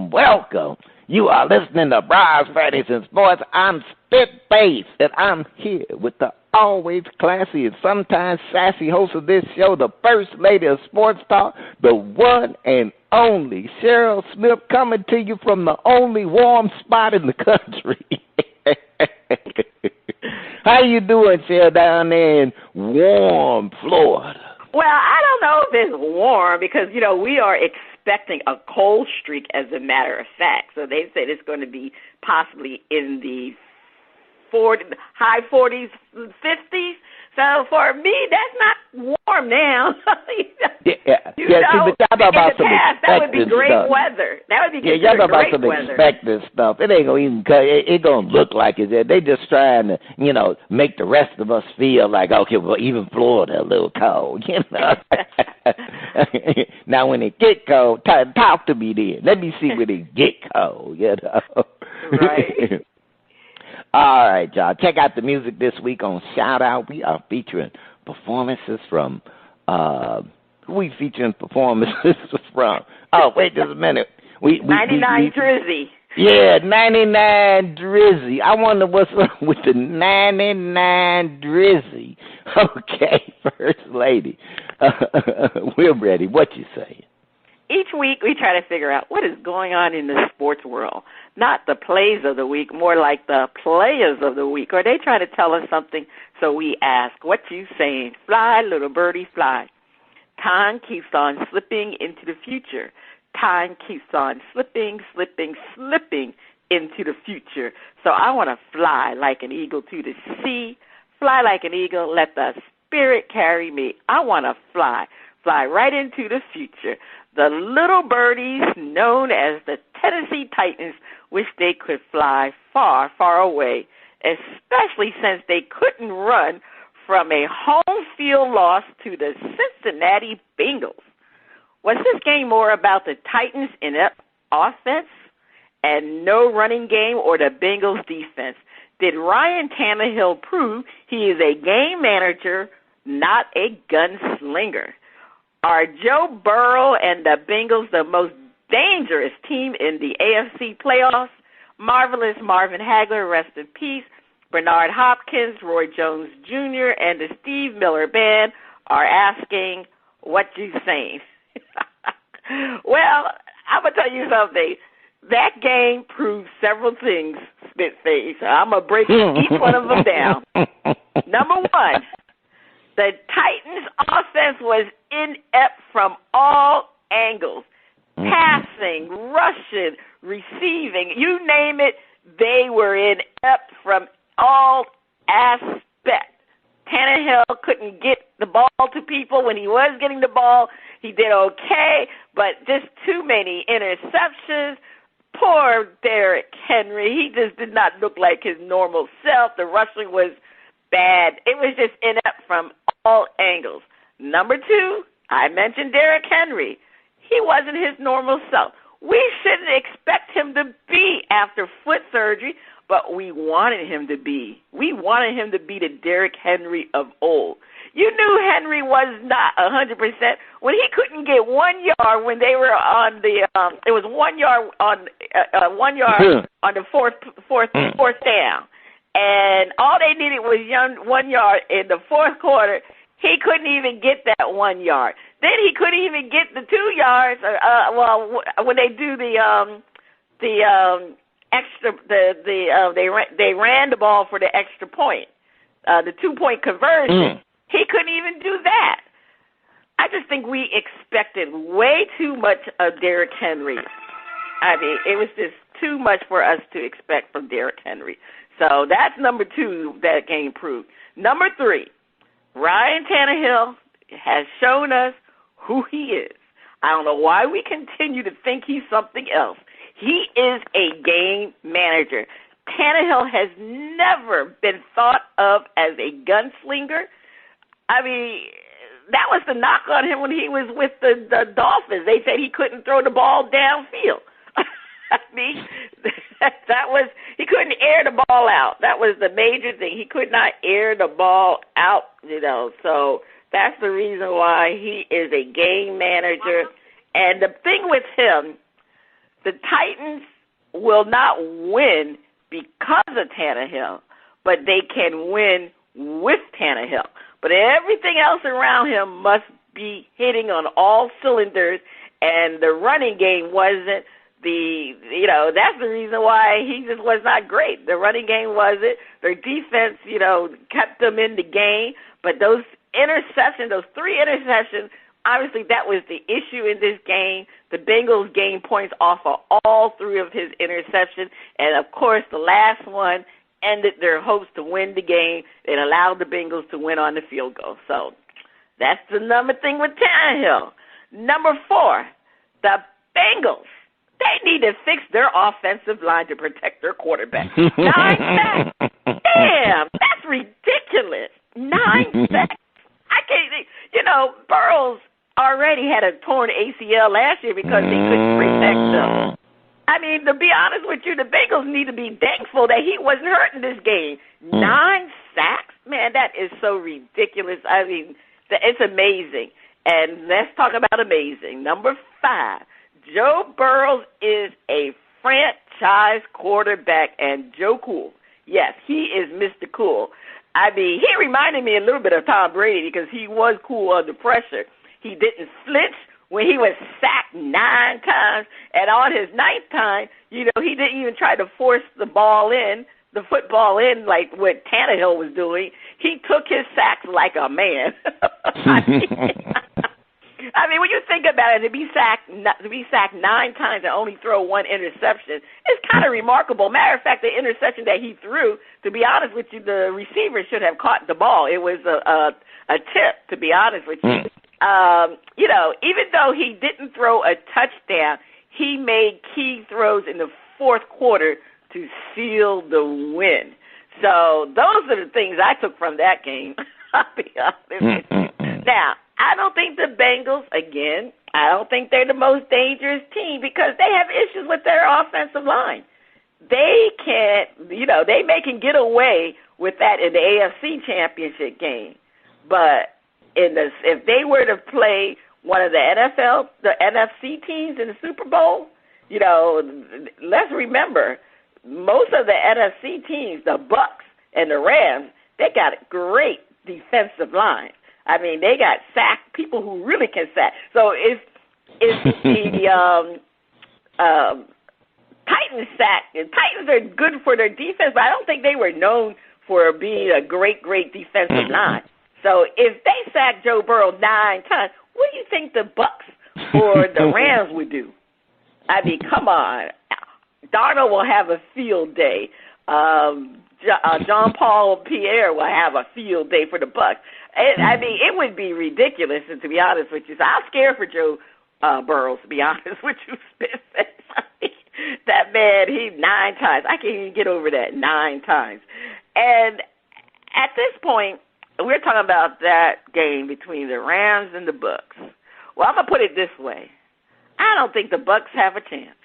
welcome. You are listening to Panties and Sports. I'm Spit Face, and I'm here with the always classy and sometimes sassy host of this show, the First Lady of Sports Talk, the one and only Cheryl Smith, coming to you from the only warm spot in the country. How you doing, Cheryl, down there in warm Florida? Well, I don't know if it's warm because, we are expecting a cold streak, as a matter of fact. So they said it's going to be possibly in the high 40s, 50s. So for me, that's not warm now. But y'all about some that would be great stuff. Weather. That would be y'all about great some weather. Expected stuff. It ain't gonna even. It gonna look like it's there. They just trying to, make the rest of us feel like, okay, well, even Florida a little cold, Now, when it get cold, talk to me then. Let me see when it get cold, Right. All right, y'all. Check out the music this week on Shout Out. We are featuring performances from, who we featuring performances from? Oh, wait just a minute. 99Drizzy. Yeah, 99Drizzy. I wonder what's up with the 99Drizzy. Okay, First Lady. We're ready. What you saying? Each week we try to figure out what is going on in the sports world. Not the plays of the week, more like the players of the week. Or they try to tell us something, so we ask, what you saying? Fly, little birdie, fly. Time keeps on slipping into the future. Time keeps on slipping into the future. So I want to fly like an eagle to the sea. Fly like an eagle, let the spirit carry me. I want to fly right into the future. The little birdies known as the Tennessee Titans wish they could fly far, far away, especially since they couldn't run from a home field loss to the Cincinnati Bengals. Was this game more about the Titans' inept offense and no running game, or the Bengals' defense? Did Ryan Tannehill prove he is a game manager, not a gunslinger? Are Joe Burrow and the Bengals the most dangerous team in the AFC playoffs? Marvelous Marvin Hagler, rest in peace. Bernard Hopkins, Roy Jones Jr., and the Steve Miller Band are asking, what you saying? Well, I'm going to tell you something. That game proved several things, Spitface. I'm going to break each one of them down. Number one, the Titans' offense was inept from all angles. Passing, rushing, receiving, you name it, they were inept from all aspects. Tannehill couldn't get the ball to people. When he was getting the ball, he did okay, but just too many interceptions. Poor Derrick Henry. He just did not look like his normal self. The rushing was bad. It was just inept from all angles. Number two, I mentioned Derrick Henry. He wasn't his normal self. We shouldn't expect him to be after foot surgery, but we wanted him to be. We wanted him to be the Derrick Henry of old. You knew Henry was not 100% when he couldn't get 1 yard when they were on the. It was 1 yard on 1 yard on the fourth down, and all they needed was 1 yard in the fourth quarter. He couldn't even get that 1 yard. Then he couldn't even get the 2 yards. When they do the extra, they ran the ball for the extra point, the 2-point conversion. He couldn't even do that. I just think we expected way too much of Derrick Henry. I mean, it was just too much for us to expect from Derrick Henry. So that's number two that game proved. Number three, Ryan Tannehill has shown us who he is. I don't know why we continue to think he's something else. He is a game manager. Tannehill has never been thought of as a gunslinger. I mean, that was the knock on him when he was with the Dolphins. They said he couldn't throw the ball downfield. I mean, he couldn't air the ball out. That was the major thing. He could not air the ball out, So that's the reason why he is a game manager And the thing with him, the Titans will not win because of Tannehill, but they can win with Tannehill. But everything else around him must be hitting on all cylinders, and the running game wasn't that's the reason why he just was not great. The running game wasn't. Their defense, kept them in the game. But those interceptions, those 3 interceptions, obviously that was the issue in this game. The Bengals gained points off of all 3 of his interceptions. And, of course, the last one ended their hopes to win the game and allowed the Bengals to win on the field goal. So that's the number thing with Tannehill. Number 4, the Bengals. They need to fix their offensive line to protect their quarterback. 9 sacks. Damn, that's ridiculous. 9 sacks. I can't, Burrows already had a torn ACL last year because they couldn't protect them. I mean, to be honest with you, the Bengals need to be thankful that he wasn't hurt in this game. 9 sacks? Man, that is so ridiculous. I mean, it's amazing. And let's talk about amazing. Number 5. Joe Burrows is a franchise quarterback, and Joe Cool. Yes, he is Mr. Cool. I mean, he reminded me a little bit of Tom Brady because he was cool under pressure. He didn't flinch when he was sacked 9 times, and on his 9th time, he didn't even try to force the football in like what Tannehill was doing. He took his sacks like a man. I mean, when you think about it, to be sacked 9 times and only throw 1 interception, it's kind of remarkable. Matter of fact, the interception that he threw, to be honest with you, the receiver should have caught the ball. It was a tip, to be honest with you. Even though he didn't throw a touchdown, he made key throws in the 4th quarter to seal the win. So those are the things I took from that game. I'll be honest with you. Now, I don't think the Bengals, again, I don't think they're the most dangerous team because they have issues with their offensive line. They can't, they can get away with that in the AFC Championship game. But if they were to play one of the NFC teams in the Super Bowl, let's remember, most of the NFC teams, the Bucks and the Rams, they got a great defensive line. I mean, they got people who really can sack. So if the Titans sack, the Titans are good for their defense, but I don't think they were known for being a great defensive line. So if they sack Joe Burrow 9 times, what do you think the Bucks or the Rams would do? I mean, come on. Darnold will have a field day. John Paul Pierre will have a field day for the Bucks. I mean, it would be ridiculous, and to be honest with you, so I'm scared for Joe Burrow, to be honest with you, that man, he 9 times. I can't even get over that 9 times. And at this point, we're talking about that game between the Rams and the Bucks. Well, I'm going to put it this way. I don't think the Bucks have a chance.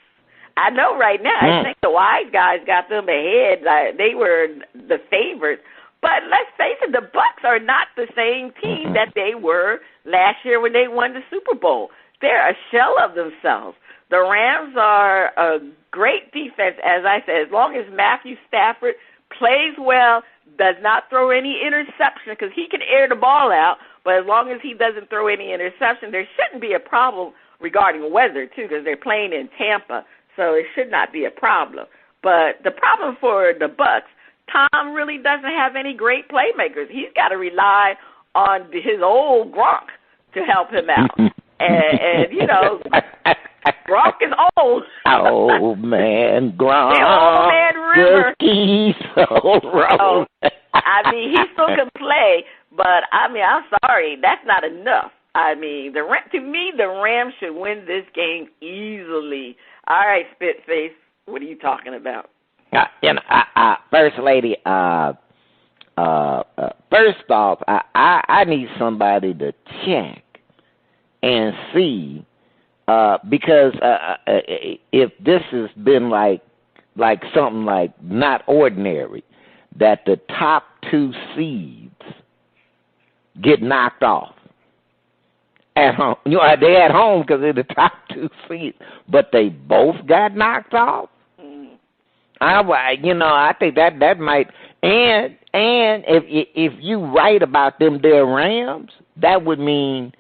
I know right now, I think the wise guys got them ahead. They were the favorites. But let's face it, the Bucks are not the same team that they were last year when they won the Super Bowl. They're a shell of themselves. The Rams are a great defense, as I said, as long as Matthew Stafford plays well, does not throw any interception, because he can air the ball out, but as long as he doesn't throw any interception, there shouldn't be a problem regarding weather, too, because they're playing in Tampa, so it should not be a problem. But the problem for the Bucks, Tom really doesn't have any great playmakers. He's got to rely on his old Gronk to help him out. And you know, Gronk is old. Oh, man, Gronk. The old man River. He's so wrong. I mean, he still can play, but, I mean, I'm sorry, that's not enough. I mean, to me, the Rams should win this game easily. All right, Spitface, what are you talking about? First Lady, first off, I need somebody to check and see, because if this has been like something like not ordinary, that the top 2 seeds get knocked off. at home. They at home because they're the top 2 seeds, but they both got knocked off. I think that might, and if you write about them, their Rams, that would mean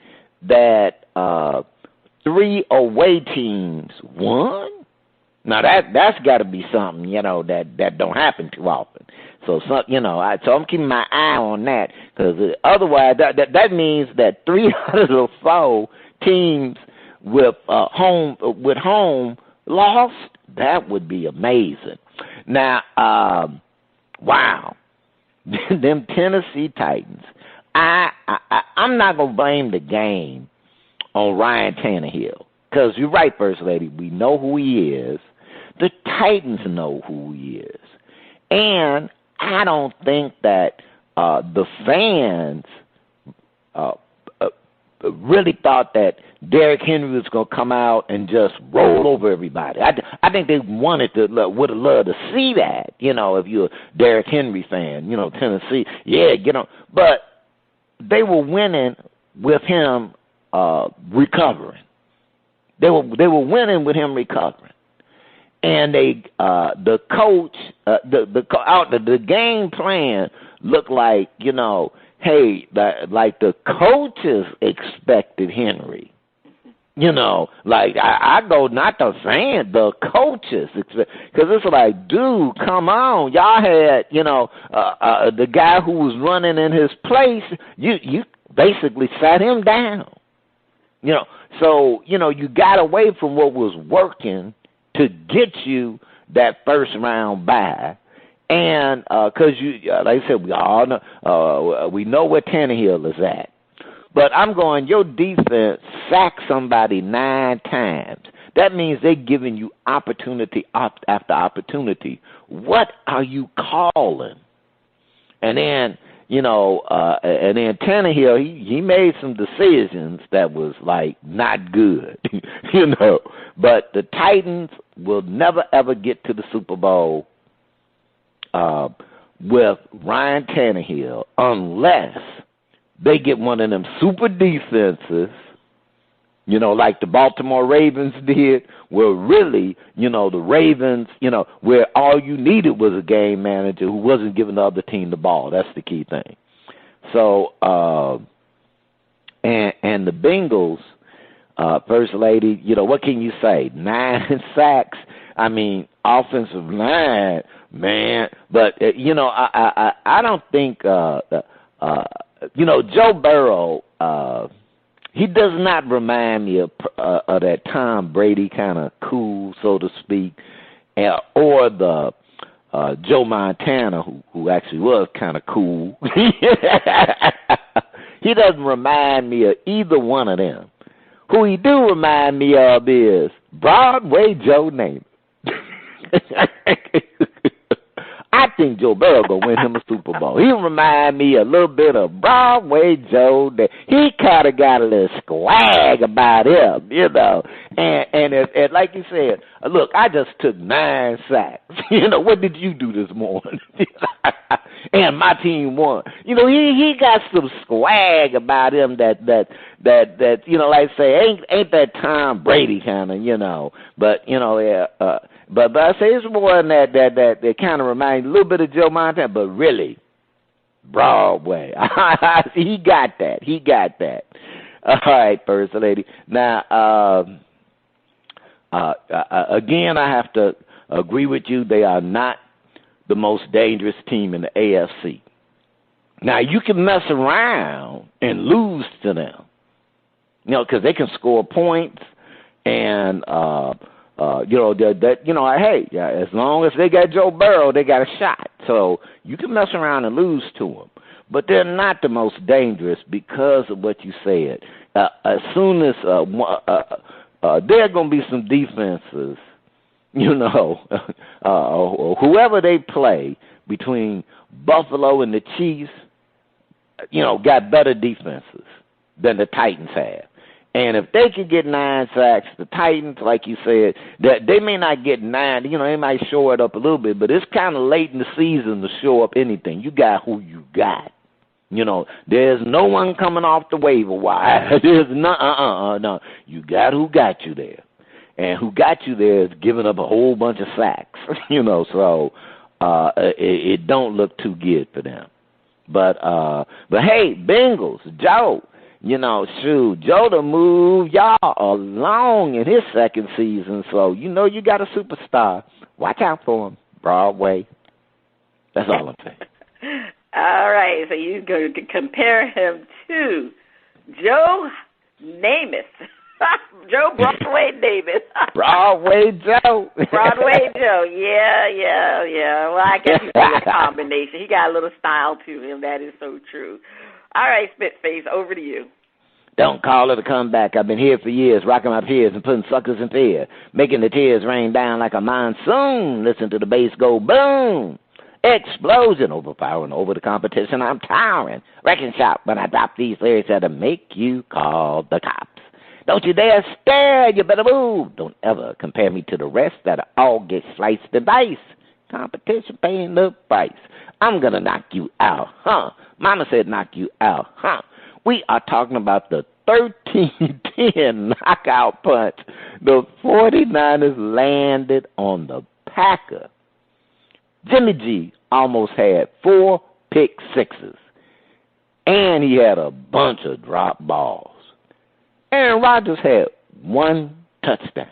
that 3 away teams won. Now that's got to be something, that don't happen too often. So so I'm keeping my eye on that, because otherwise that means that 3 out of the 4 teams with home lost. That would be amazing. Now, wow, them Tennessee Titans. I'm not gonna blame the game on Ryan Tannehill, because you're right, First Lady. We know who he is. The Titans know who he is, and I don't think that the fans really thought that Derrick Henry was going to come out and just roll over everybody. I think they would have loved to see that, if you're a Derrick Henry fan, Tennessee, but they were winning with him recovering. They were winning with him recovering. And the coach, the game plan looked like, like the coaches expected Henry. I go, not the fan, the coaches, because it's like, dude, come on, y'all had, the guy who was running in his place, you basically sat him down. So you got away from what was working to get you that first round bye, and because like I said, we all know, we know where Tannehill is at. But I'm going, your defense sacked somebody 9 times. That means they're giving you opportunity after opportunity. What are you calling? And then, and then Tannehill, he made some decisions that was like not good, But the Titans will never ever get to the Super Bowl with Ryan Tannehill unless they get one of them super defenses, like the Baltimore Ravens did, where really, the Ravens, where all you needed was a game manager who wasn't giving the other team the ball. That's the key thing. So, and the Bengals, First Lady, what can you say? 9 sacks. I mean, offensive line, man. But, I don't think, Joe Burrow, he does not remind me of that Tom Brady kind of cool, so to speak, or the Joe Montana, who actually was kind of cool. He doesn't remind me of either one of them. Who he do remind me of is Broadway Joe Namath. I think Joe Burrow gonna win him a Super Bowl. He remind me a little bit of Broadway Joe. He kind of got a little swag about him, And like you said, look, I just took 9 sacks. What did you do this morning? And my team won. He got some swag about him that like I say, ain't that Tom Brady kind of, but But I say it's more than that kind of reminds a little bit of Joe Montana, but really, Broadway. He got that. All right, First Lady. Now, again, I have to agree with you. They are not the most dangerous team in the AFC. Now, you can mess around and lose to them, because they can score points and as long as they got Joe Burrow, they got a shot. So you can mess around and lose to them. But they're not the most dangerous because of what you said. As soon as there are going to be some defenses, whoever they play between Buffalo and the Chiefs, got better defenses than the Titans have. And if they can get 9 sacks, the Titans, like you said, that they may not get 9. They might shore it up a little bit, but it's kind of late in the season to show up anything. You got who you got. You know, there's no one coming off the waiver wire. There's no. You got who got you there. And who got you there is giving up a whole bunch of sacks. You know, so it don't look too good for them. But hey, Bengals, Joe, you know, shoot, Joe to move y'all along in his second season. So, you know, you got a superstar. Watch out for him. Broadway. That's all I'm saying. All right, so you're going to compare him to Joe Namath. Joe Broadway Namath. Broadway Joe. Broadway Joe, yeah. Well, I guess he's a combination. He got a little style to him. That is so true. All right, Spitface, over to you. Don't call it a comeback. I've been here for years, rocking my peers and putting suckers in fear, making the tears rain down like a monsoon. Listen to the bass go boom. Explosion, overpowering over the competition. I'm towering. Wrecking shop when I drop these lyrics that'll make you call the cops. Don't you dare stare, you better move. Don't ever compare me to the rest that'll all get sliced and diced. Competition paying the price. I'm gonna knock you out, huh? Mama said knock you out, huh? We are talking about the 13-10 knockout punch the 49ers landed on the Packer. Jimmy G almost had 4 pick sixes, and he had a bunch of drop balls. Aaron Rodgers had 1 touchdown.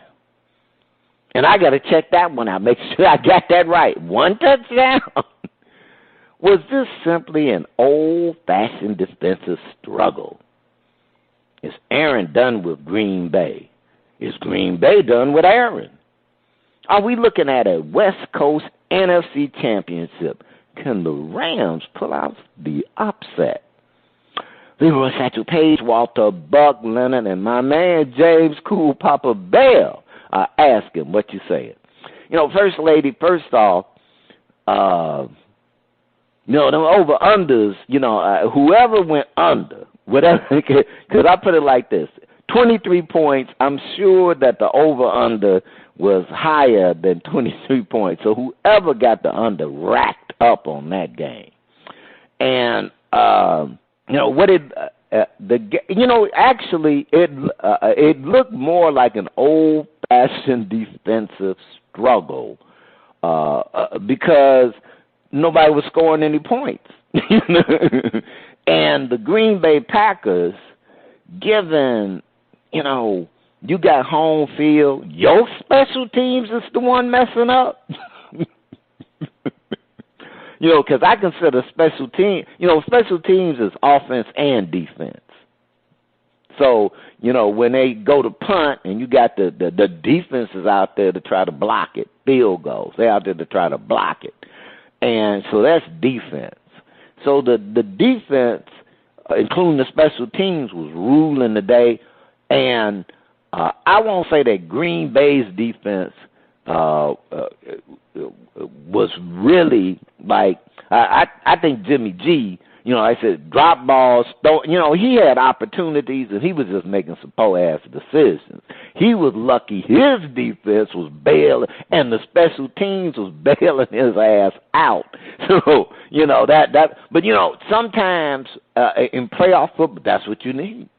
And I got to check that one out, make sure I got that right. 1 touchdown? Was this simply an old-fashioned defensive struggle? Is Aaron done with Green Bay? Is Green Bay done with Aaron? Are we looking at a West Coast NFC championship? Can the Rams pull out the upset? Leroy Satchel Paige, Walter Buck Leonard, and my man James Cool Papa Bell are asking what you saying. You know, First Lady, first off, you know, them over-unders, you know, whoever went under, whatever, because I put it like this, 23 points, I'm sure that the over-under was higher than 23 points. So whoever got the under racked up on that game. And, you know, what did actually it looked more like an old-fashioned defensive struggle because nobody was scoring any points. And the Green Bay Packers, given, you know, you got home field, your special teams is the one messing up. You know, because I consider special teams is offense and defense. So, you know, when they go to punt and you got the defenses out there to try to block it, field goals, they're out there to try to block it. And so that's defense. So the defense, including the special teams, was ruling the day. And I won't say that Green Bay's defense was really like, I think Jimmy G, you know, I said drop balls, you know, he had opportunities and he was just making some po-ass decisions. He was lucky his defense was bailing and the special teams was bailing his ass out. So, you know, but, you know, sometimes in playoff football, that's what you need.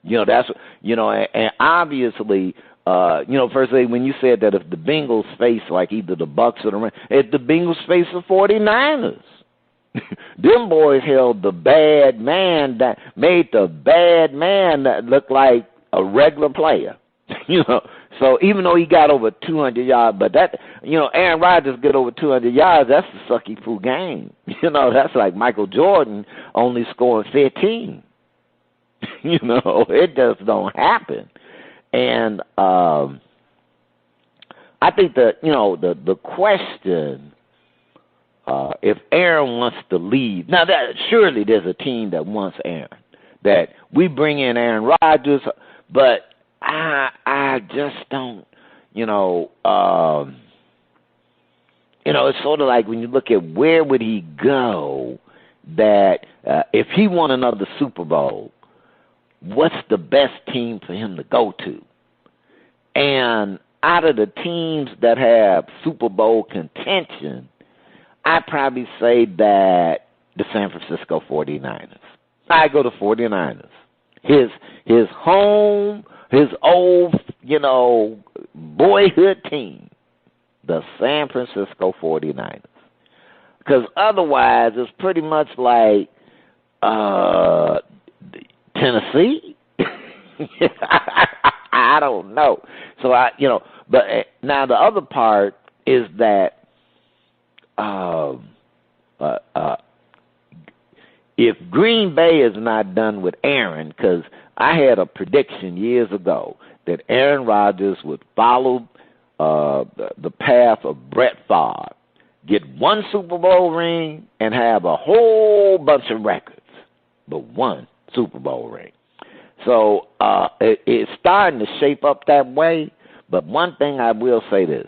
You know, that's, you know, and obviously, you know, firstly, when you said that if the Bengals face like either the Bucs or the Rams, if the Bengals face the 49ers, them boys held the bad man that made the bad man that look like a regular player. You know, so even though he got over 200 yards, but that, you know, Aaron Rodgers get over 200 yards, that's a sucky foo game. You know, that's like Michael Jordan only scoring 15. You know, it just don't happen. And I think that, you know, the question, if Aaron wants to leave, now that surely there's a team that wants Aaron, that we bring in Aaron Rodgers, but I just don't, you know, it's sort of like when you look at where would he go, that if he won another Super Bowl, what's the best team for him to go to? And out of the teams that have Super Bowl contention, I'd probably say that the San Francisco 49ers. I go to 49ers. His home, his old, boyhood team, the San Francisco 49ers. Because otherwise, it's pretty much like Tennessee. I don't know. So but now the other part is that if Green Bay is not done with Aaron, because I had a prediction years ago that Aaron Rodgers would follow the path of Brett Favre, get one Super Bowl ring, and have a whole bunch of records, but one Super Bowl ring. So it's starting to shape up that way, but one thing I will say this,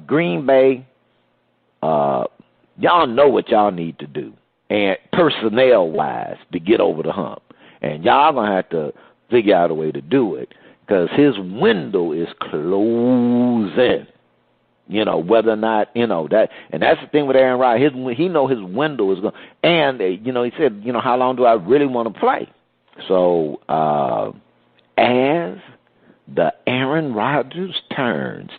Green Bay, y'all know what y'all need to do, and personnel-wise, to get over the hump. And y'all going to have to figure out a way to do it, because his window is closing. Whether or not, that, and that's the thing with Aaron Rodgers. He know his window is going, and, he said, how long do I really want to play? So, as the Aaron Rodgers turns,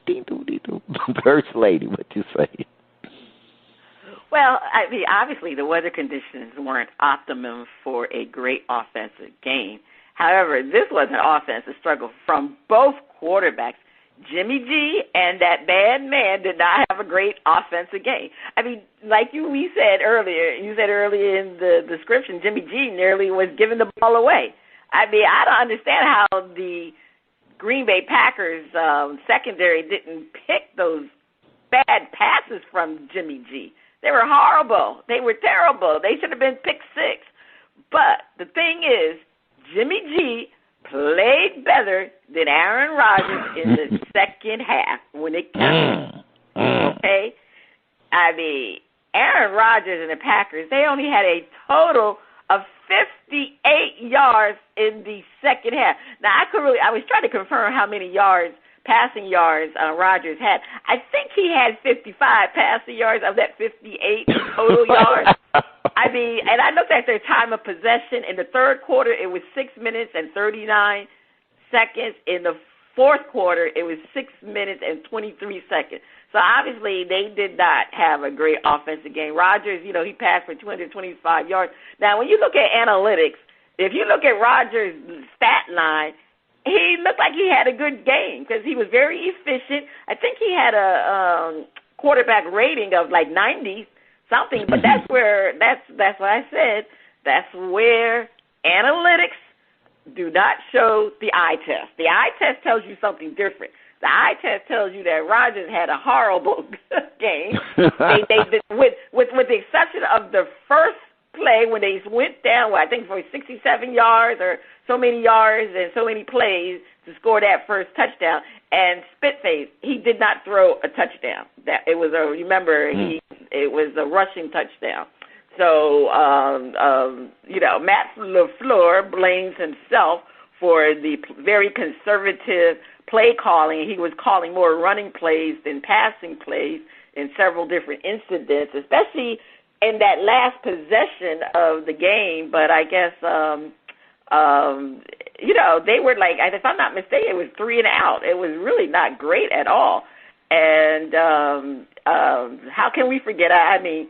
First Lady, what you say? Well, I mean, obviously the weather conditions weren't optimum for a great offensive game. However, this was an offensive struggle from both quarterbacks. Jimmy G and that bad man did not have a great offensive game. I mean, like you said earlier in the description, Jimmy G nearly was giving the ball away. I mean, I don't understand how the Green Bay Packers secondary didn't pick those bad passes from Jimmy G. They were horrible. They were terrible. They should have been pick six. But the thing is, Jimmy G played better than Aaron Rodgers in the second half when it counted. Okay? I mean, Aaron Rodgers and the Packers, they only had a total of 58 yards in the second half. Now, I was trying to confirm how many passing yards Rodgers had. I think he had 55 passing yards of that 58 total yards. I mean, and I looked at their time of possession. In the third quarter, it was 6 minutes and 39 seconds. In the fourth quarter, it was 6 minutes and 23 seconds. So obviously, they did not have a great offensive game. Rodgers, he passed for 225 yards. Now, when you look at analytics, if you look at Rodgers' stat line, he looked like he had a good game because he was very efficient. I think he had a quarterback rating of like 90 something, but that's what I said. That's where analytics do not show the eye test. The eye test tells you something different. The eye test tells you that Rodgers had a horrible game. They with the exception of the first play when they went down, I think for 67 yards or so many yards and so many plays to score that first touchdown. And Spitface, he did not throw a touchdown. It was a rushing touchdown. So Matt LaFleur blames himself for the very conservative play calling. He was calling more running plays than passing plays in several different incidents, especially in that last possession of the game. But I guess, they were like, if I'm not mistaken, it was 3 and out. It was really not great at all. And how can we forget? I mean,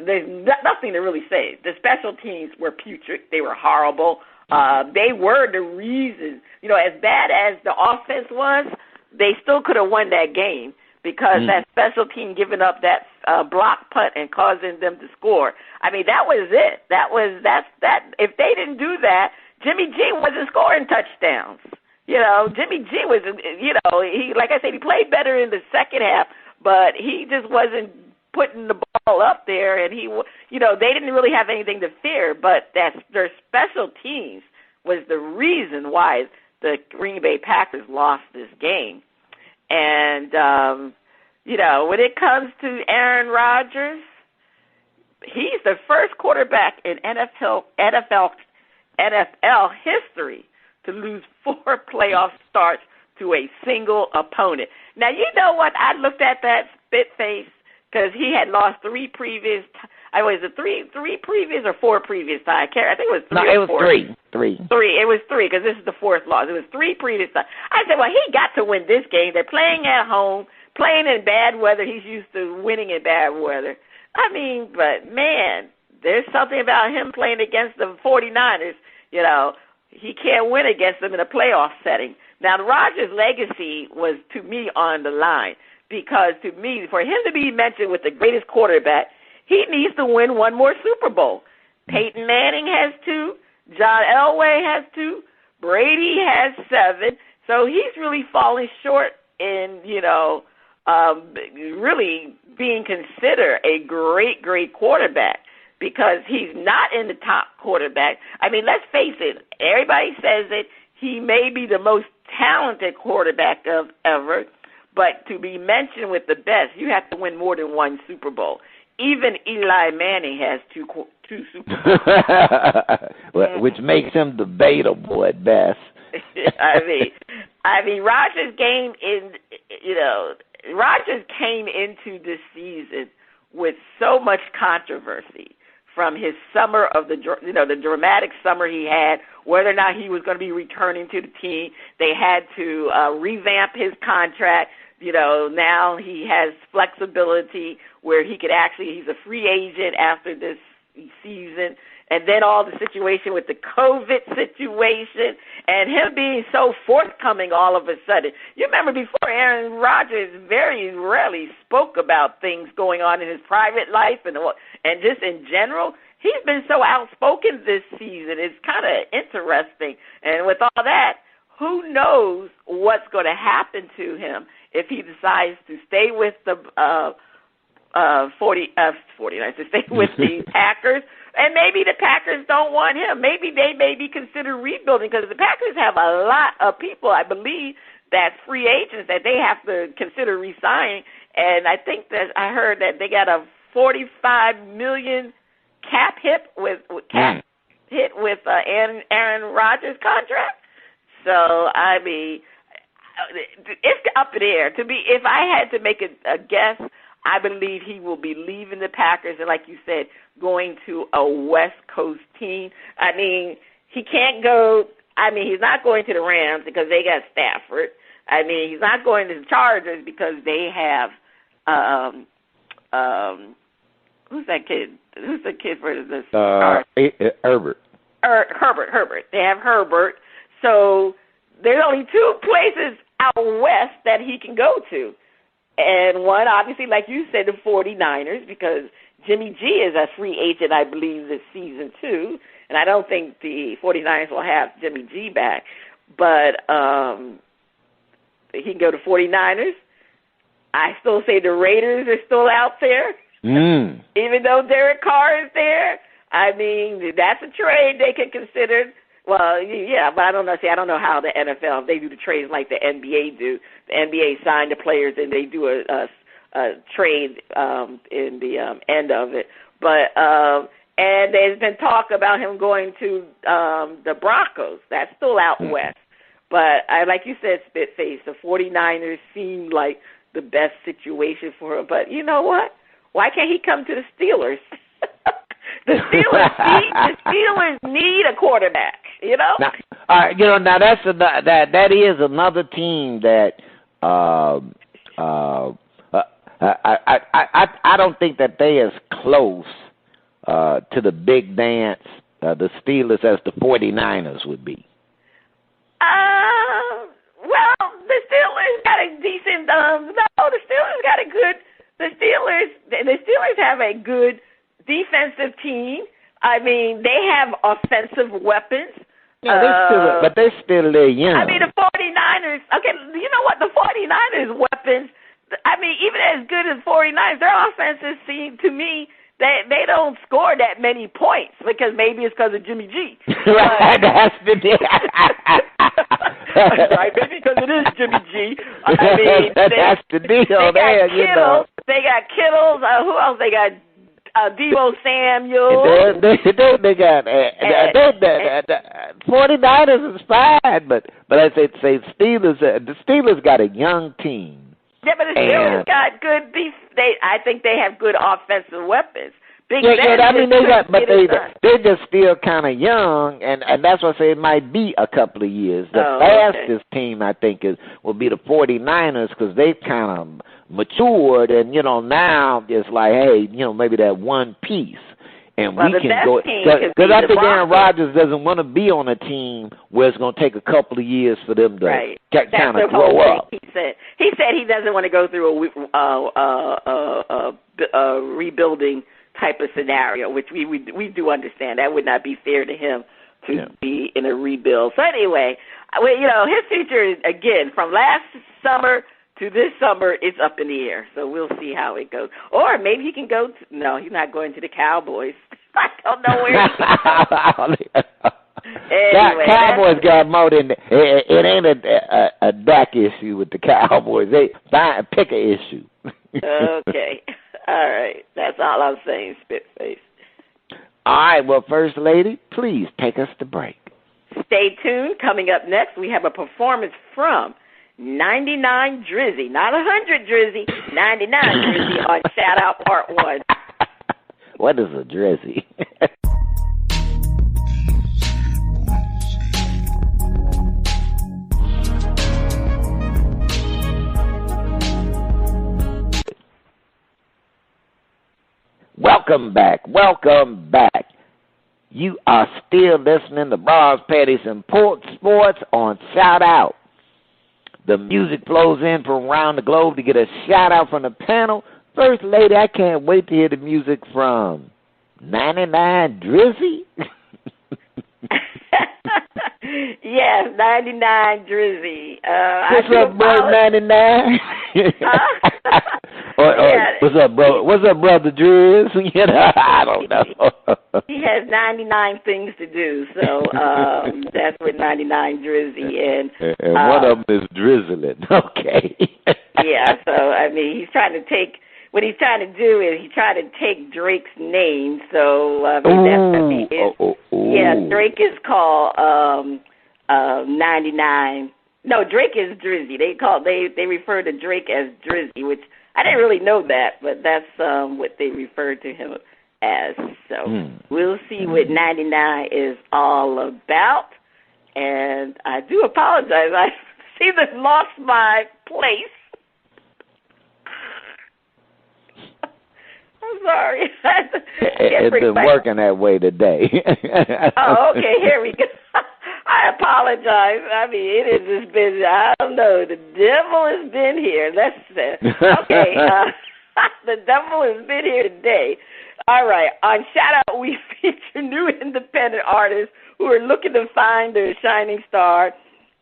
there's nothing to really say. The special teams were putrid. They were horrible. They were the reason. As bad as the offense was, they still could have won that game because that special team giving up that block punt and causing them to score. I mean, that was it. That. If they didn't do that, Jimmy G wasn't scoring touchdowns. Jimmy G was, he, like I said, he played better in the second half, but he just wasn't putting the ball up there, and they didn't really have anything to fear, but their special teams was the reason why the Green Bay Packers lost this game. And, when it comes to Aaron Rodgers, he's the first quarterback in NFL history to lose 4 playoff starts to a single opponent. Now, you know what? I looked at that spit face because he had lost 3 previous was it three previous or four previous times? I think it was three. No, it was three. Three. It was three because this is the fourth loss. It was three previous times. I said, well, he got to win this game. They're playing at home, playing in bad weather. He's used to winning in bad weather. I mean, but, man, there's something about him playing against the 49ers. You know, he can't win against them in a playoff setting. Now, Rodgers' legacy was, to me, on the line because, to me, for him to be mentioned with the greatest quarterback, he needs to win one more Super Bowl. Peyton Manning has 2. John Elway has 2. Brady has 7. So he's really falling short in, really being considered a great, great quarterback because he's not in the top quarterback. I mean, let's face it. Everybody says it. He may be the most talented quarterback of ever, but to be mentioned with the best, you have to win more than one Super Bowl. Even Eli Manning has 2 Super Bowls. Which makes him debatable at best. I mean, Rodgers came into this season with so much controversy from his summer of the dramatic summer he had, whether or not he was going to be returning to the team. They had to revamp his contract. Now he has flexibility where he's a free agent after this season. And then all the situation with the COVID situation and him being so forthcoming all of a sudden. You remember before Aaron Rodgers very rarely spoke about things going on in his private life and just in general. He's been so outspoken this season. It's kind of interesting. And with all that, who knows what's going to happen to him if he decides to stay with the 49ers, to stay with the Packers. And maybe the Packers don't want him. Maybe they may be considered rebuilding because the Packers have a lot of people, I believe, that's free agents that they have to consider re-signing. And I think that I heard that they got a $45 million cap hit with Aaron Rodgers' contract. So, I mean, it's up in the air. If I had to make a guess, I believe he will be leaving the Packers and, like you said, going to a West Coast team. I mean, he can't go. I mean, he's not going to the Rams because they got Stafford. I mean, he's not going to the Chargers because they have who's that kid? Who's the kid for the Herbert. Herbert. They have Herbert. So there's only 2 places out west that he can go to. And one, obviously, like you said, the 49ers, because Jimmy G is a free agent, I believe, this season, too. And I don't think the 49ers will have Jimmy G back. But he can go to 49ers. I still say the Raiders are still out there. Even though Derek Carr is there. I mean, that's a trade they can consider. Well, yeah, but I don't know. See, I don't know how the NFL, if they do the trades like the NBA do. The NBA sign the players and they do a trade in the end of it. But and there's been talk about him going to the Broncos. That's still out west. But like you said, Spitface, the 49ers seem like the best situation for him. But you know what? Why can't he come to the Steelers? The Steelers need a quarterback. Now, now that is another team that I don't think that they as close to the big dance, the Steelers, as the 49ers would be. Well, the Steelers got a decent. The Steelers got a good. The Steelers have a good defensive team. I mean, they have offensive weapons. Yeah, they're still there young. I mean, the 49ers, okay, you know what? The 49ers' weapons, I mean, even as good as 49ers, their offenses seem to me that they don't score that many points because maybe it's because of Jimmy G. Right, that's the deal. Right, maybe because it is Jimmy G. I mean, that's the deal there, you know. They got Kittles. Who else? They got Deebo Samuel. They got the 49ers is fine, but I say Steelers. The Steelers got a young team. Yeah, but the Steelers got good. I think they have good offensive weapons. Big Yeah, Ben I mean they're just still kind of young, and that's why I say it might be a couple of years. The fastest team I think will be the 49ers because they've kind of matured, and now it's like, hey, maybe that one piece. And we can go because I think Aaron Rodgers doesn't want to be on a team where it's going to take a couple of years for them to kind of grow up. He said he doesn't want to go through a rebuilding type of scenario, which we do understand. That would not be fair to him to be in a rebuild. So anyway, his future again from last summer to this summer, it's up in the air. So we'll see how it goes. Or maybe he can go no, he's not going to the Cowboys. I don't know where he's going. Anyway, Cowboys got more than it ain't a Dak issue with the Cowboys. They pick an issue. Okay. All right. That's all I'm saying, Spitface. All right. Well, First Lady, please take us to break. Stay tuned. Coming up next, we have a performance from 99Drizzy, not 100Drizzy, 99Drizzy on Shout Out Part 1. What is a Drizzy? Welcome back. You are still listening to Bras, Panties and Sports on Shout Out. The music flows in from around the globe to get a shout out from the panel. First Lady, I can't wait to hear the music from 99Drizzy. Yes, 99Drizzy. What's up, bro? 99. What's up, bro? What's up, brother Drizz? I don't know. He has 99 things to do, so that's what 99Drizzy and one of them is drizzling. Okay. Yeah, so I mean, he's trying to take. What he's trying to do is he's trying to take Drake's name. So I mean, yeah, Drake is called 99. No, Drake is Drizzy. They refer to Drake as Drizzy, which I didn't really know that, but that's what they refer to him as. So we'll see what 99 is all about. And I do apologize. I seem to have lost my place. I'm sorry. It's been working that way today. Oh, okay. Here we go. I apologize. I mean, it has just been, I don't know, the devil has been here. Okay. The devil has been here today. All right. On Shout Out, we feature new independent artists who are looking to find their shining star.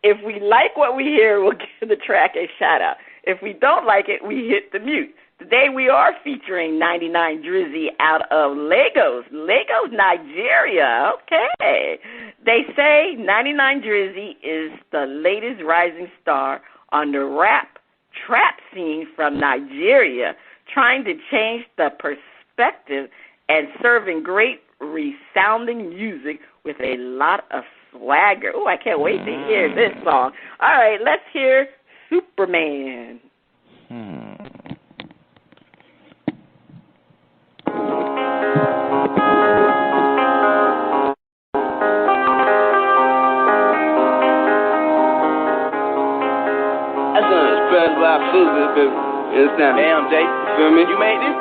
If we like what we hear, we'll give the track a shout out. If we don't like it, we hit the mute. Today we are featuring 99Drizzy out of Lagos, Nigeria. Okay. They say 99Drizzy is the latest rising star on the rap trap scene from Nigeria, trying to change the perspective and serving great resounding music with a lot of swagger. Oh, I can't wait to hear this song. All right, let's hear Superman. That's unexpected by Susan, baby. You understand? Damn, Jay. You feel me? You made this?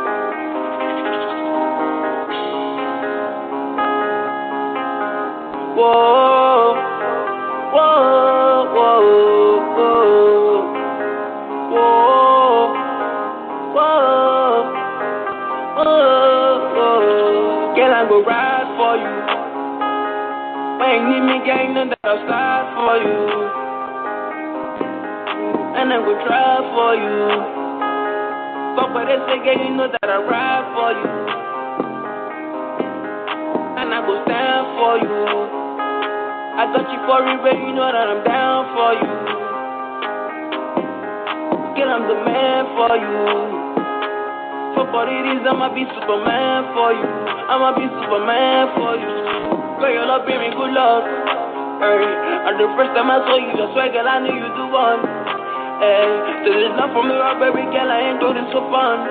Whoa, whoa, whoa, whoa, whoa, whoa, whoa. Girl, I go ride for you. When you need me, gang, then I'll slide for you. And I will try for you. Fuck what they say, girl, you know that I ride for you. And I will stand for you. I got you for it, baby, you know that I'm down for you. Girl, I'm the man for you. Fuck what it is, I'ma be Superman for you. I'ma be Superman for you. Girl, your love bring me good luck. Hey, and the first time I saw you, I swear, girl, I knew you the one. Hey, so there's love from me, right, baby girl, I ain't doing this for fun.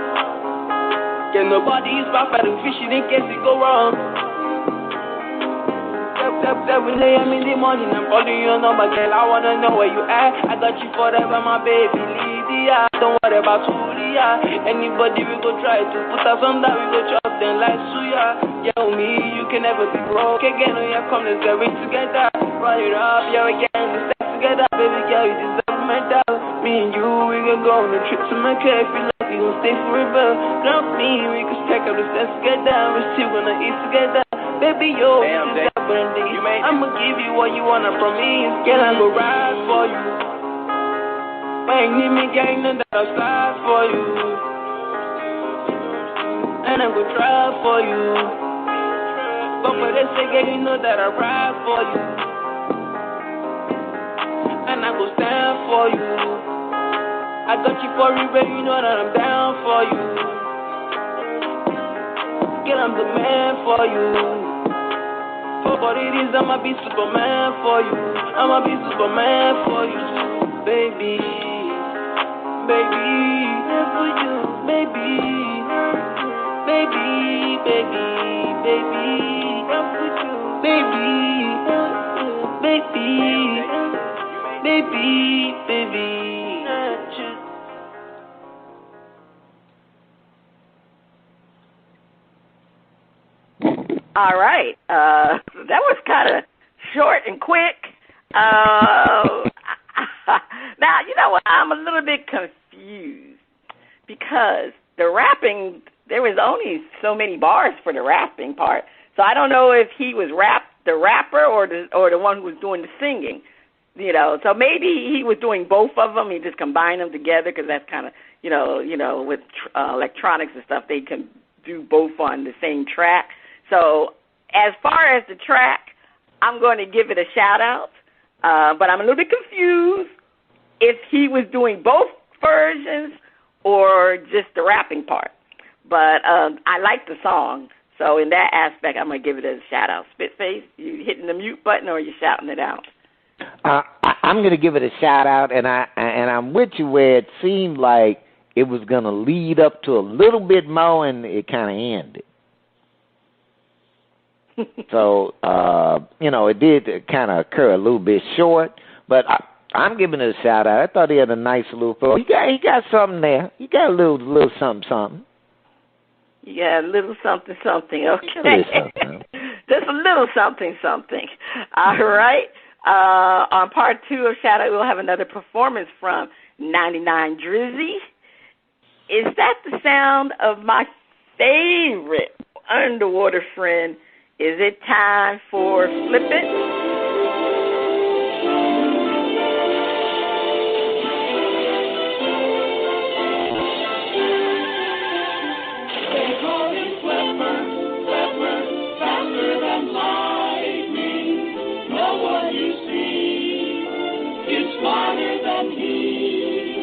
Yeah, nobody's perfect, fishing in case it go wrong. 7 a.m. in the morning, I'm calling your number, girl, I wanna know where you at. I got you forever, my baby, Lydia. Don't worry about Julia. Anybody we go try to put us on that, we go chop them like suya. Yeah, me, you can never be broke again. Oh yeah, come, let's get rich together. Run it up, yeah, we get the sex together. Baby girl, you deserve medal. Me and you, we can go on a trip to Mecca. If you like, we gon' stay forever. Love me, we can stack up the steps together. We're still gonna eat together. Baby, yo, I'ma give you what you wanna from me. Girl, I go ride for you. Ain't need me, gang, none that I'll slide for you. And I go try for you. But for this girl, you know that I ride for you. And I go stand for you. I got you for you, baby, you know that I'm down for you. Girl, I'm the man for you. But it is, I'ma be Superman for you. I'ma be Superman for you, baby. Baby, for you, baby. Baby, baby, baby. Baby, baby, baby, baby. All right. That was kind of short and quick. Now, you know what? I'm a little bit confused because the rapping, there was only so many bars for the rapping part. So I don't know if he was the rapper or the one who was doing the singing. You know, so maybe he was doing both of them. He just combined them together because that's kind of, you know, with electronics and stuff, they can do both on the same track. So as far as the track, I'm going to give it a shout-out, but I'm a little bit confused if he was doing both versions or just the rapping part. But I like the song, so in that aspect, I'm going to give it a shout-out. Spitface, you hitting the mute button or you shouting it out? I'm going to give it a shout-out, and I'm with you where it seemed like it was going to lead up to a little bit more, and it kind of ended. So, you know, it did kind of occur a little bit short, but I'm giving it a shout out. I thought he had a nice little flow. He got something there. He got a little something. Yeah, a little something, okay. Just a little something. All right. On part 2 of Shout Out, we'll have another performance from 99Drizzy. Is that the sound of my favorite underwater friend? Is it time for Flip It? They call him Flipper, faster than lightning. No one you see is smarter than he.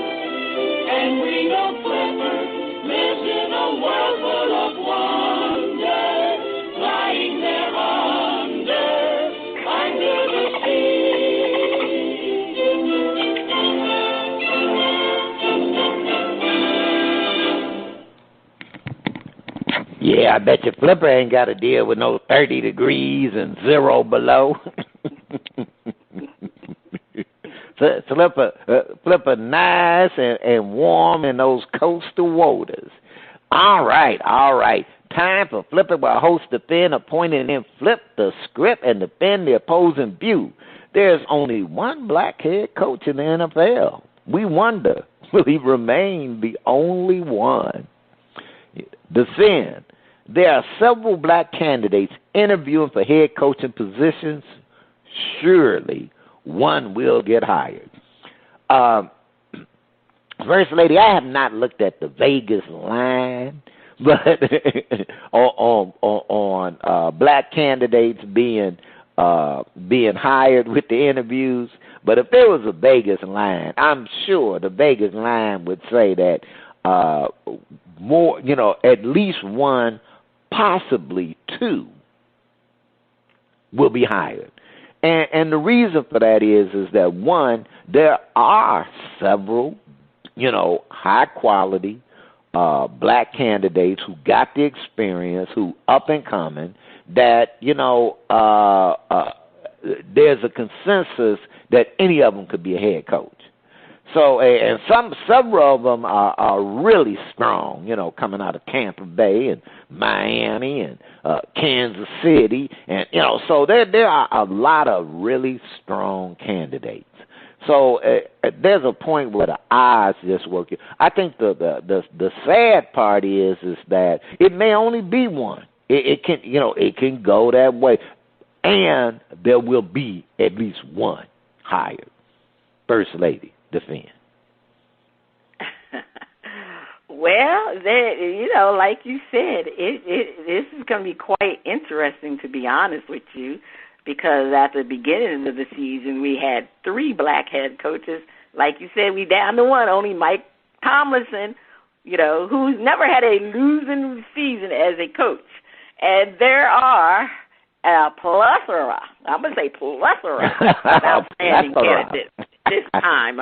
And we know Flipper lives in a world full of wonder. Lying there under the sea. Yeah, I bet your Flipper ain't got to deal with no 30 degrees and 0 below. Flipper nice and warm in those coastal waters. All right. Time for Flip It, where host defend a point and then flip the script and defend the opposing view. There's only one black head coach in the NFL. We wonder, will he remain the only one? Defend. There are several black candidates interviewing for head coaching positions. Surely one will get hired. First Lady, I have not looked at the Vegas line, but on black candidates being hired with the interviews. But if there was a Vegas line, I'm sure the Vegas line would say that more, at least one, possibly two, will be hired. And the reason for that is that, one, there are several, high quality black candidates who got the experience, who up and coming, that, there's a consensus that any of them could be a head coach. So, and several of them are really strong, coming out of Tampa Bay and Miami and Kansas City, and so there are a lot of really strong candidates. So there's a point where the odds just work. I think the sad part is that it may only be one. It can go that way, and there will be at least one hired First Lady defend. Well, like you said, this is going to be quite interesting, to be honest with you, because at the beginning of the season we had 3 black head coaches. Like you said, we down to one, only Mike Tomlinson, who's never had a losing season as a coach. And there are a plethora, I'm going to say plethora, of outstanding candidates this time.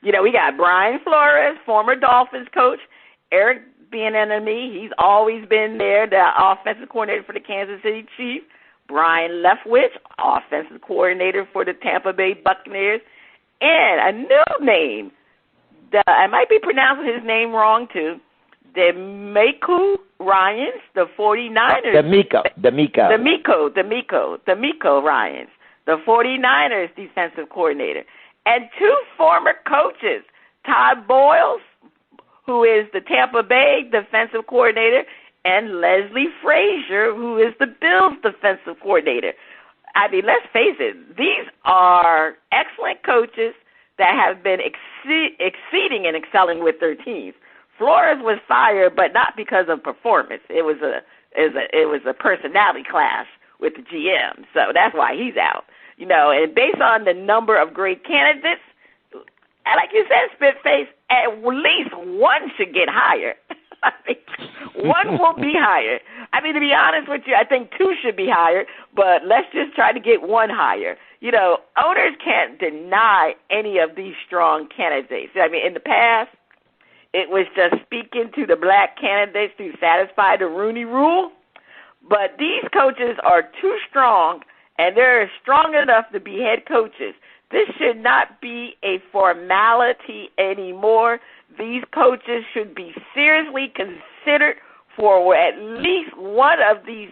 We got Brian Flores, former Dolphins coach, Eric Bieniemy, he's always been there, the offensive coordinator for the Kansas City Chiefs, Brian Leftwich, offensive coordinator for the Tampa Bay Buccaneers, and a new name, I might be pronouncing his name wrong too, D'Amico Ryans, the 49ers. D'Amico Ryans, the 49ers defensive coordinator. And 2 former coaches, Todd Boyles, who is the Tampa Bay defensive coordinator, and Leslie Frazier, who is the Bills defensive coordinator. I mean, let's face it, these are excellent coaches that have been exceeding and excelling with their teams. Flores was fired, but not because of performance. It was a personality clash with the GM, so that's why he's out. And based on the number of great candidates, and like you said, Spitface, at least one should get hired. I think one will be hired. I mean, to be honest with you, I think 2 should be hired, but let's just try to get one hired. Owners can't deny any of these strong candidates. I mean, in the past, it was just speaking to the black candidates to satisfy the Rooney Rule, but these coaches are too strong, and they're strong enough to be head coaches. This should not be a formality anymore. These coaches should be seriously considered for at least one of these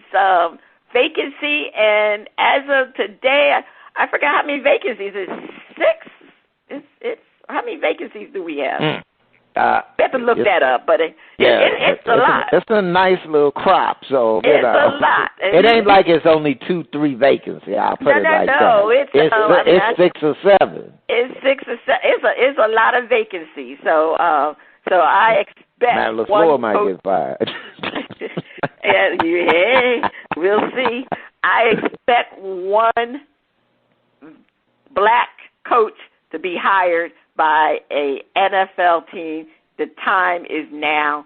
vacancy. And as of today, I forgot how many vacancies. It's 6. How many vacancies do we have? I have to look that up, but it's a lot. It's a nice little crop, so it's a lot. It ain't like it's only 2-3 vacancies. I'll put it like that. It's 6 or 7. It's 6 or 7. It's a lot of vacancies. So I expect Matt LaFleur might get fired. We'll see. I expect one black coach to be hired by a NFL team. The time is now.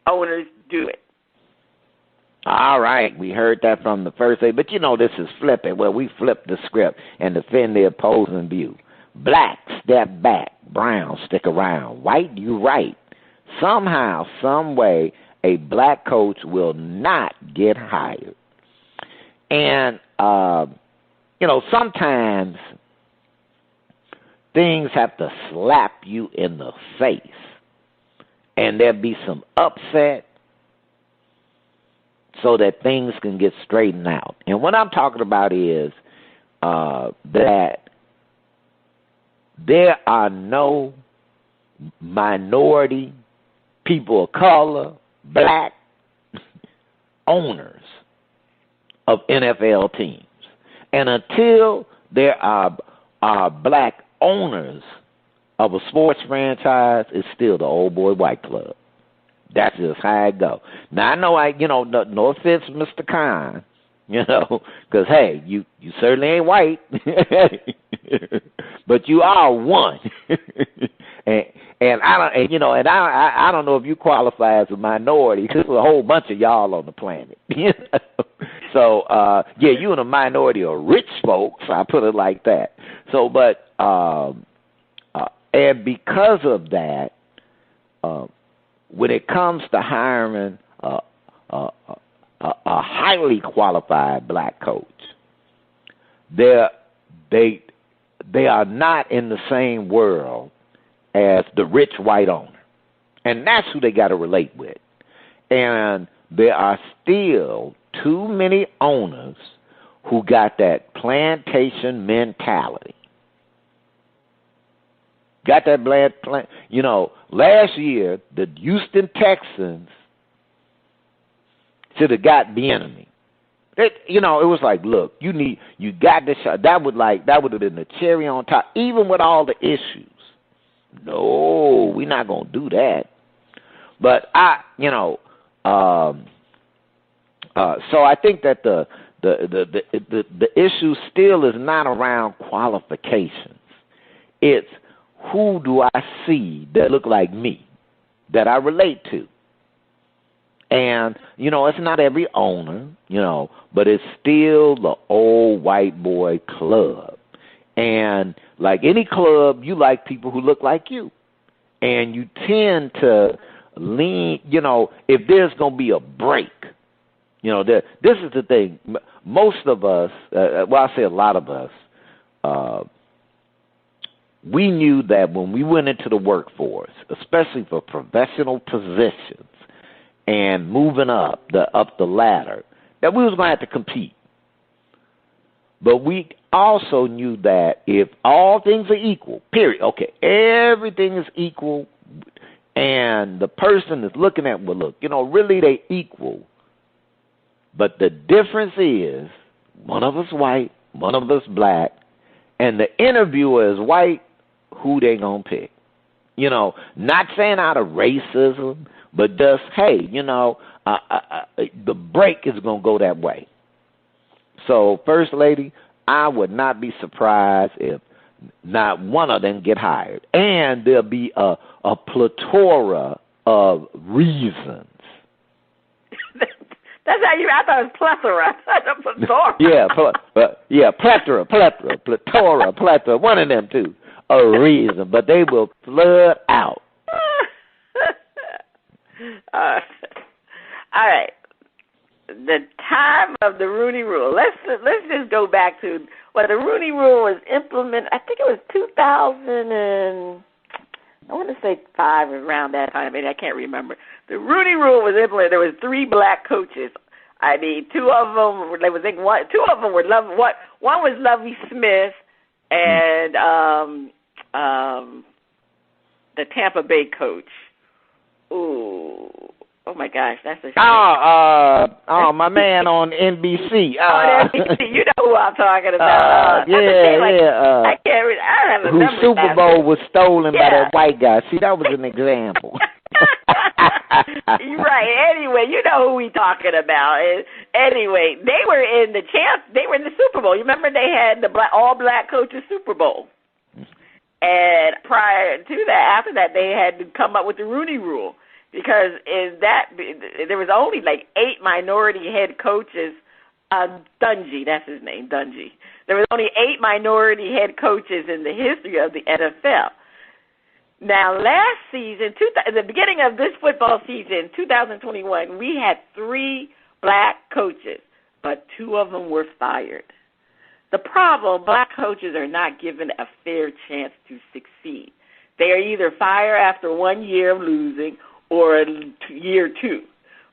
Owners, do it. All right, we heard that from the first day, but this is flipping. Well, we flip the script and defend the opposing view. Black, step back. Brown, stick around. White, you right. Somehow, some way, a black coach will not get hired. And, sometimes things have to slap you in the face, and there'll be some upset so that things can get straightened out. And what I'm talking about is that there are no minority, people of color, black owners of NFL teams. And until there are black owners of a sports franchise, it's still the old boy white club. That's just how it go. Now, I know no offense, Mr. Khan, because, hey, you certainly ain't white, but you are one. and I don't know if you qualify as a minority, because there's a whole bunch of y'all on the planet. So, you in a minority of rich folks, I put it like that. So, and because of that, when it comes to hiring a highly qualified black coach, they are not in the same world as the rich white owner. And that's who they got to relate with. And there are still too many owners who got that plantation mentality. Got that last year, the Houston Texans should have got the enemy. It was like, look, you got this shot. That would have been the cherry on top, even with all the issues. No, we're not gonna do that. But so I think that the issue still is not around qualifications. It's who do I see that look like me, that I relate to. And, it's not every owner, but it's still the old white boy club. And like any club, you like people who look like you. And you tend to lean, if there's going to be a break, this is the thing. Most of us, I say a lot of us, we knew that when we went into the workforce, especially for professional positions and moving up the ladder, that we was going to have to compete. But we also knew that if all things are equal, period, okay, everything is equal, and the person is looking at, well, look, really they equal. But the difference is one of us white, one of us black, and the interviewer is white, who they going to pick? Not saying out of racism, but just, hey, the break is going to go that way. So, First Lady, I would not be surprised if not one of them get hired. And there'll be a plethora of reasons. That's how I thought it was plethora. Plethora. Plethora. One of them, too. A reason. But they will flood out. All right. The time of the Rooney Rule. Let's just go back to when the Rooney Rule was implemented. I think it was 2005, around that time. I can't remember. The Rooney Rule was implemented. There was 3 black coaches. I mean, two of them were one was Lovie Smith and the Tampa Bay coach. Oh my gosh, that's a shame. My man on NBC. On NBC, you know who I'm talking about. I can't read. I don't have a whose memory. Super Bowl was stolen by that white guy. See, that was an example. Right. Anyway, you know who we talking about. Anyway, they were in the Super Bowl. You remember they had the all black coaches Super Bowl. And prior to that, after that, they had to come up with the Rooney Rule because there was only like 8 minority head coaches. Dungy, that's his name, Dungy. There was only 8 minority head coaches in the history of the NFL. Now, last season, at the beginning of this football season, 2021, we had 3 black coaches, but 2 of them were fired. The problem, black coaches are not given a fair chance to succeed. They are either fired after 1 year of losing or year 2.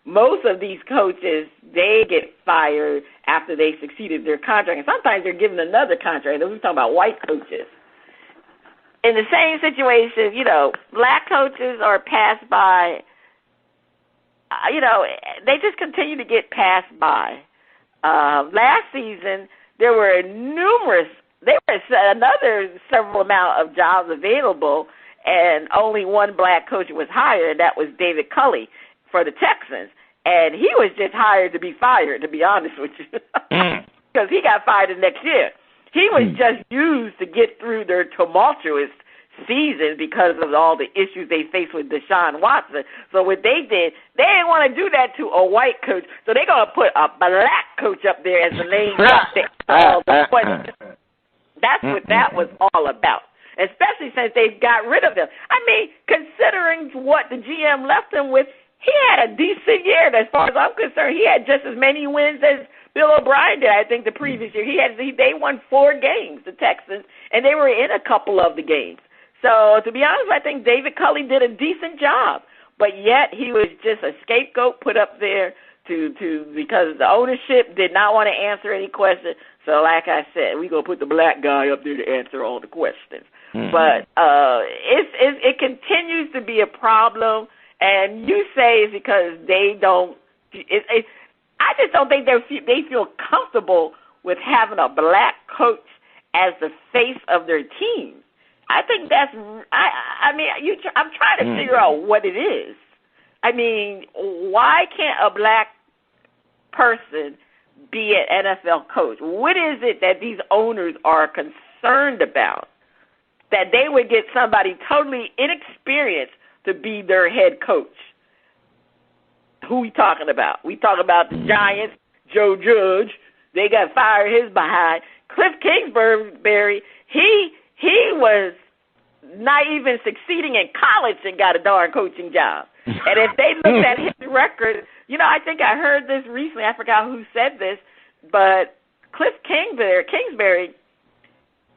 Most of these coaches, they get fired after they succeeded their contract, and sometimes they're given another contract. We're talking about white coaches. In the same situation, black coaches are passed by, they just continue to get passed by. Last season, there were another several amount of jobs available, and only 1 black coach was hired. That was David Culley for the Texans. And he was just hired to be fired, to be honest with you, because he got fired the next year. He was just used to get through their tumultuous season because of all the issues they faced with Deshaun Watson. So what they did, they didn't want to do that to a white coach, so they're going to put a black coach up there as the name. That's what that was all about. especially since they've got rid of him. I mean, considering what the GM left him with, he had a decent year. As far as I'm concerned, he had just as many wins as Bill O'Brien did, I think, the previous year. They won 4 games, the Texans, and they were in a couple of the games. So, to be honest, I think David Culley did a decent job. But yet, he was just a scapegoat put up there because the ownership did not want to answer any questions. So, like I said, we're going to put the black guy up there to answer all the questions. Mm-hmm. But it continues to be a problem. And you say it's because they don't. I just don't think they feel comfortable with having a black coach as the face of their team. I think that's. I'm trying to figure out what it is. I mean, why can't a black person be an NFL coach? What is it that these owners are concerned about that they would get somebody totally inexperienced to be their head coach? Who we talking about? We talking about the Giants, Joe Judge. They got fired his behind. Cliff Kingsbury, he was not even succeeding in college and got a darn coaching job. And if they looked at his record, I think I heard this recently. I forgot who said this, but Cliff Kingsbury,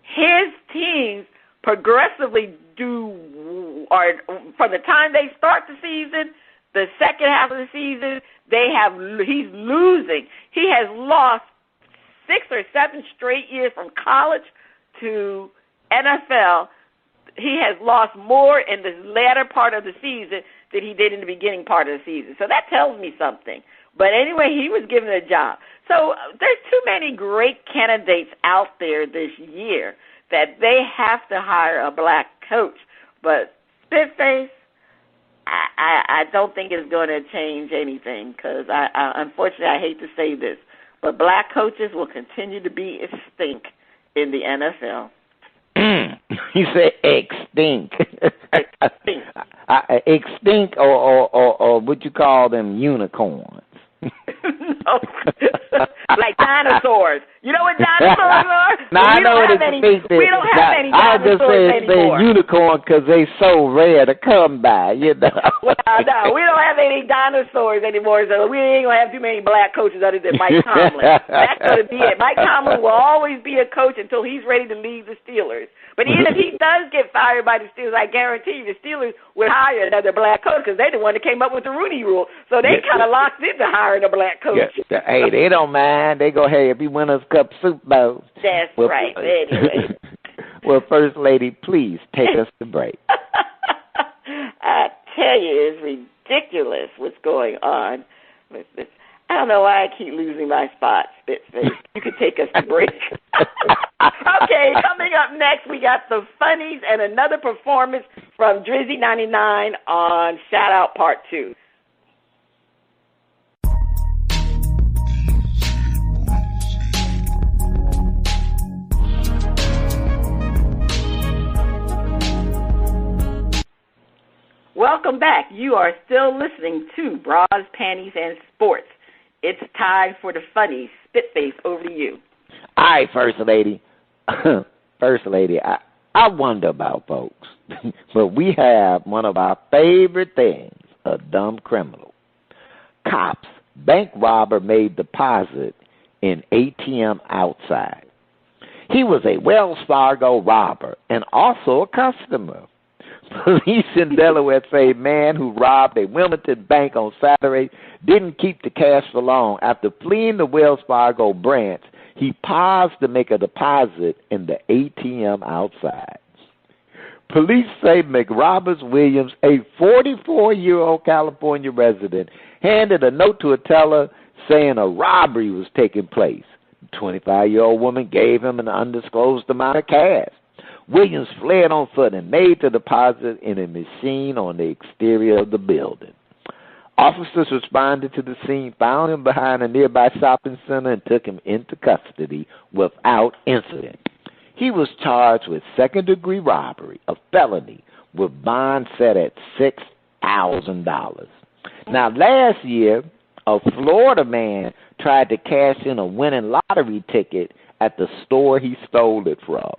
his teams progressively from the time they start the season, the second half of the season, he's losing. He has lost 6 or 7 straight years from college to NFL. He has lost more in the latter part of the season than he did in the beginning part of the season. So that tells me something. But anyway, he was given a job. So there's too many great candidates out there this year that they have to hire a black coach. But Spitface, I don't think it's going to change anything because, unfortunately, I hate to say this, but black coaches will continue to be extinct in the NFL. You say extinct. Extinct or what you call them, unicorns? No. Like dinosaurs. You know what dinosaurs are? No, I know what it's we don't have any dinosaurs anymore. I just say unicorn because they so rare to come by, Well, no, we don't have any dinosaurs anymore, so we ain't going to have too many black coaches other than Mike Tomlin. That's going to be it. Mike Tomlin will always be a coach until he's ready to leave the Steelers. But even if he does get fired by the Steelers, I guarantee you the Steelers would hire another black coach because they're the one that came up with the Rooney Rule. So they kind of locked into hiring a black coach. Yeah. Hey, they don't mind. They go, hey, if he win us Cup Super Bowl. That's right. Anyway. Well, First Lady, please take us to break. I tell you, it's ridiculous what's going on with this. I don't know why I keep losing my spot, Spitface. You could take us to break. Okay, coming up next, we got the funnies and another performance from Drizzy 99 on Shout Out Part 2. Welcome back. You are still listening to Bras, Panties, and Sports. It's time for the funnies. Spitface, over to you. All right, First Lady. First Lady, I wonder about folks, but we have one of our favorite things, a dumb criminal. Cops, bank robber made deposit in ATM outside. He was a Wells Fargo robber and also a customer. Police in Delaware say a man who robbed a Wilmington bank on Saturday didn't keep the cash for long. After fleeing the Wells Fargo branch, he paused to make a deposit in the ATM outside. Police say McRoberts Williams, a 44-year-old California resident, handed a note to a teller saying a robbery was taking place. The 25-year-old woman gave him an undisclosed amount of cash. Williams fled on foot and made the deposit in a machine on the exterior of the building. Officers responded to the scene, found him behind a nearby shopping center, and took him into custody without incident. He was charged with second-degree robbery, a felony, with bond set at $6,000. Now, last year, a Florida man tried to cash in a winning lottery ticket at the store he stole it from.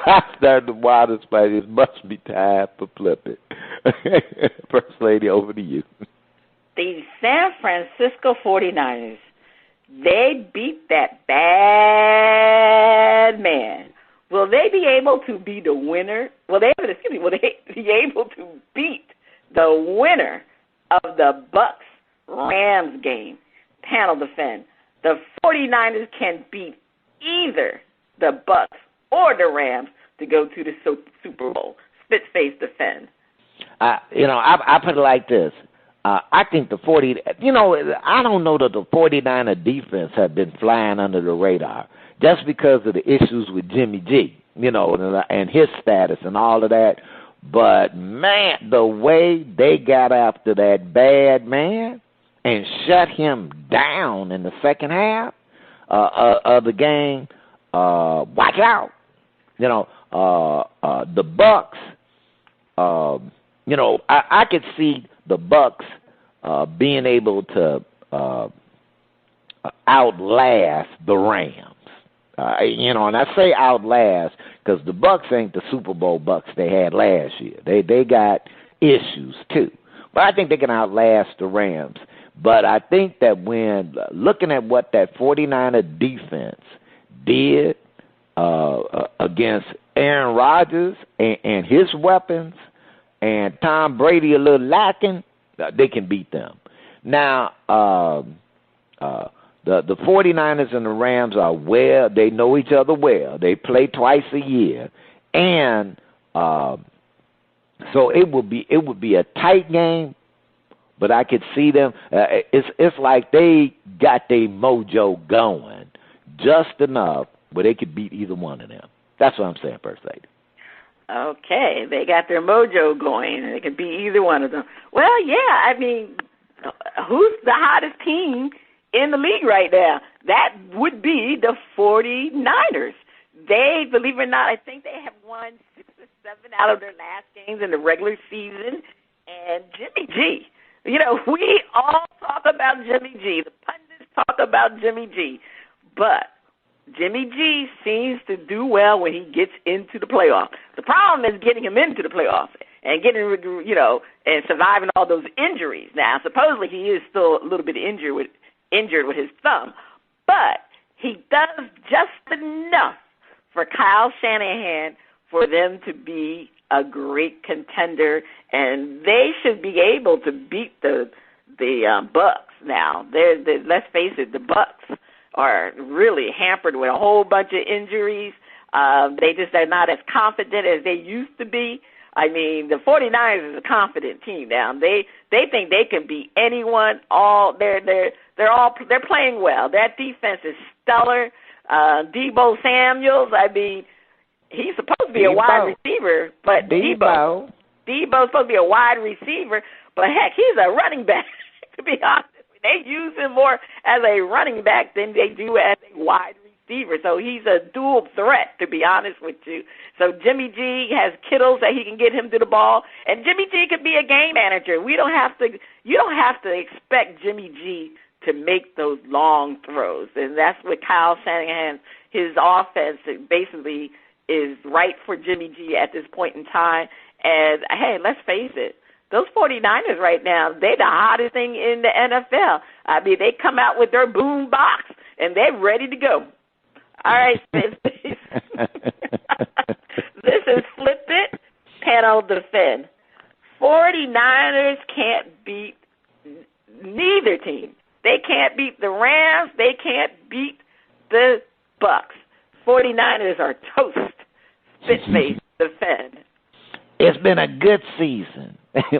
I started the wildest fight. It must be time for flipping. First Lady, over to you. The San Francisco 49ers, they beat that bad man. Will they be able to be the winner? Will they be able to beat the winner of the Bucs-Rams game? Panel defend. The 49ers can beat either the Bucs or the Rams to go to the Super Bowl. Spitface defend. I put it like this. I think I don't know that the 49er defense have been flying under the radar just because of the issues with Jimmy G, and his status and all of that. But, man, the way they got after that bad man and shut him down in the second half of the game, watch out. The Bucs, I could see the Bucs being able to outlast the Rams. And I say outlast because the Bucs ain't the Super Bowl Bucs they had last year. They got issues too, but I think they can outlast the Rams. But I think that when looking at what that 49er defense did against Aaron Rodgers and his weapons, and Tom Brady a little lacking, they can beat them. Now, the 49ers and the Rams are well. They know each other well. They play twice a year, and so it would be a tight game. But I could see them. It's like they got their mojo going just enough where they could beat either one of them. That's what I'm saying, First Lady. Okay, they got their mojo going, and it could be either one of them. Well, yeah, I mean, who's the hottest team in the league right now? That would be the 49ers. They, believe it or not, I think they have won 6 or 7 out of their last games in the regular season. And Jimmy G, we all talk about Jimmy G. The pundits talk about Jimmy G. But Jimmy G seems to do well when he gets into the playoffs. The problem is getting him into the playoffs and getting, and surviving all those injuries. Now, supposedly he is still a little bit injured with his thumb, but he does just enough for Kyle Shanahan for them to be a great contender, and they should be able to beat the Bucs. Now, let's face it, the Bucs are really hampered with a whole bunch of injuries. They're not as confident as they used to be. I mean, the 49ers is a confident team now. They think they can beat anyone. They're playing well. That defense is stellar. Deebo Samuels, I mean, he's supposed to be a wide receiver, but Deebo's supposed to be a wide receiver, but heck, he's a running back, to be honest. They use him more as a running back than they do as a wide receiver. So he's a dual threat, to be honest with you. So Jimmy G has Kittles that he can get him to the ball, and Jimmy G could be a game manager. You don't have to expect Jimmy G to make those long throws, and that's what Kyle Shanahan, his offense basically is right for Jimmy G at this point in time. And hey, let's face it. Those 49ers right now, they're the hottest thing in the NFL. I mean, they come out with their boom box, and they're ready to go. All right, this is Flip It, Panel Defend. 49ers can't beat neither team. They can't beat the Rams. They can't beat the Bucs. 49ers are toast. Spitface defend. It's been a good season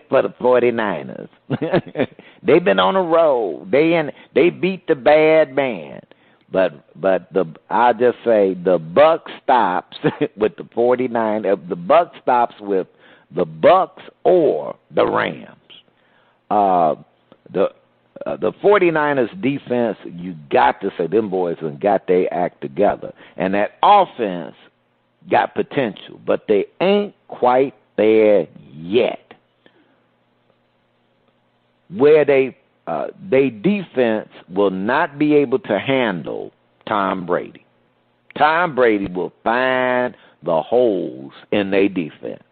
for the 49ers. They've been on a roll. They beat the bad man. But I'll just say the buck stops with the 49ers. The buck stops with the Bucs or the Rams. The 49ers defense, you got to say them boys have got their act together. And that offense got potential, but they ain't quite there yet. Where they defense will not be able to handle Tom Brady. Tom Brady will find the holes in their defense.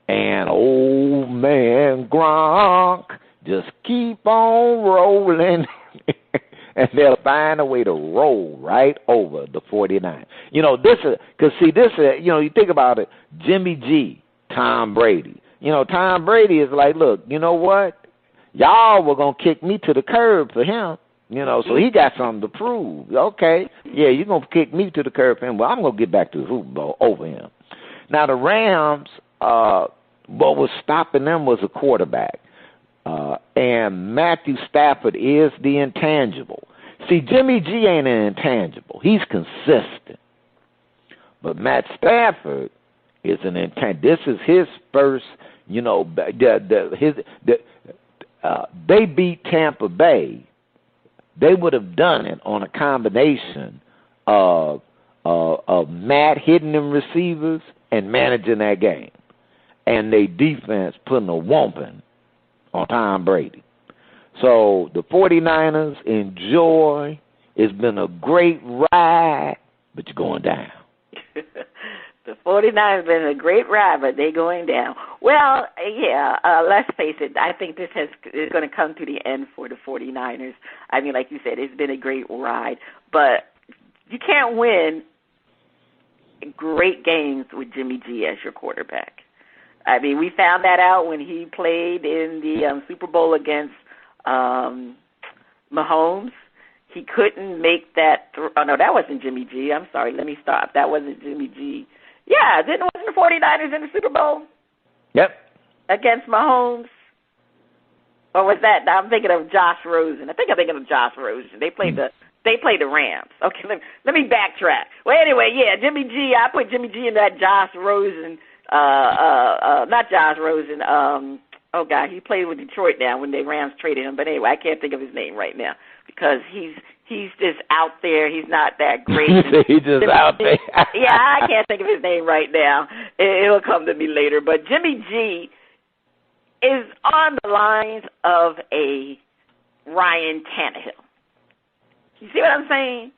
And old man Gronk just keep on rolling. And they'll find a way to roll right over the 49. You know, this is, because see, this is, you know, you think about it, Jimmy G, Tom Brady. You know, Tom Brady is like, look, you know what? Y'all were going to kick me to the curb for him. You know, so he got something to prove. Okay, yeah, you're going to kick me to the curb for him. Well, I'm going to get back to the Super Bowl over him. Now, the Rams, what was stopping them was a quarterback. And Matthew Stafford is the intangible. See, Jimmy G ain't an intangible. He's consistent. But Matt Stafford is an intangible. This is his first, you know, they beat Tampa Bay. They would have done it on a combination of Matt hitting them receivers and managing that game. And they defense putting a whomping on Tom Brady. So the 49ers enjoy. It's been a great ride, but you're going down. The 49ers been a great ride, but they're going down. Well, yeah, let's face it. I think this is going to come to the end for the 49ers. I mean, like you said, it's been a great ride, but you can't win great games with Jimmy G as your quarterback. I mean, we found that out when he played in the Super Bowl against Mahomes. He couldn't make that oh, no, that wasn't Jimmy G. I'm sorry. Let me stop. That wasn't Jimmy G. Yeah, wasn't the 49ers in the Super Bowl? Yep. Against Mahomes? Or was that? I'm thinking of Josh Rosen. I think I'm thinking of Josh Rosen. They played the Rams. Okay, let me backtrack. Well, anyway, yeah, Jimmy G. I put Jimmy G in that Josh Rosen. Not Josh Rosen. Oh God, he played with Detroit now when the Rams traded him. But anyway, I can't think of his name right now because he's just out there. He's not that great. He's just out there. Yeah, I can't think of his name right now. It'll come to me later. But Jimmy G is on the lines of a Ryan Tannehill. You see what I'm saying?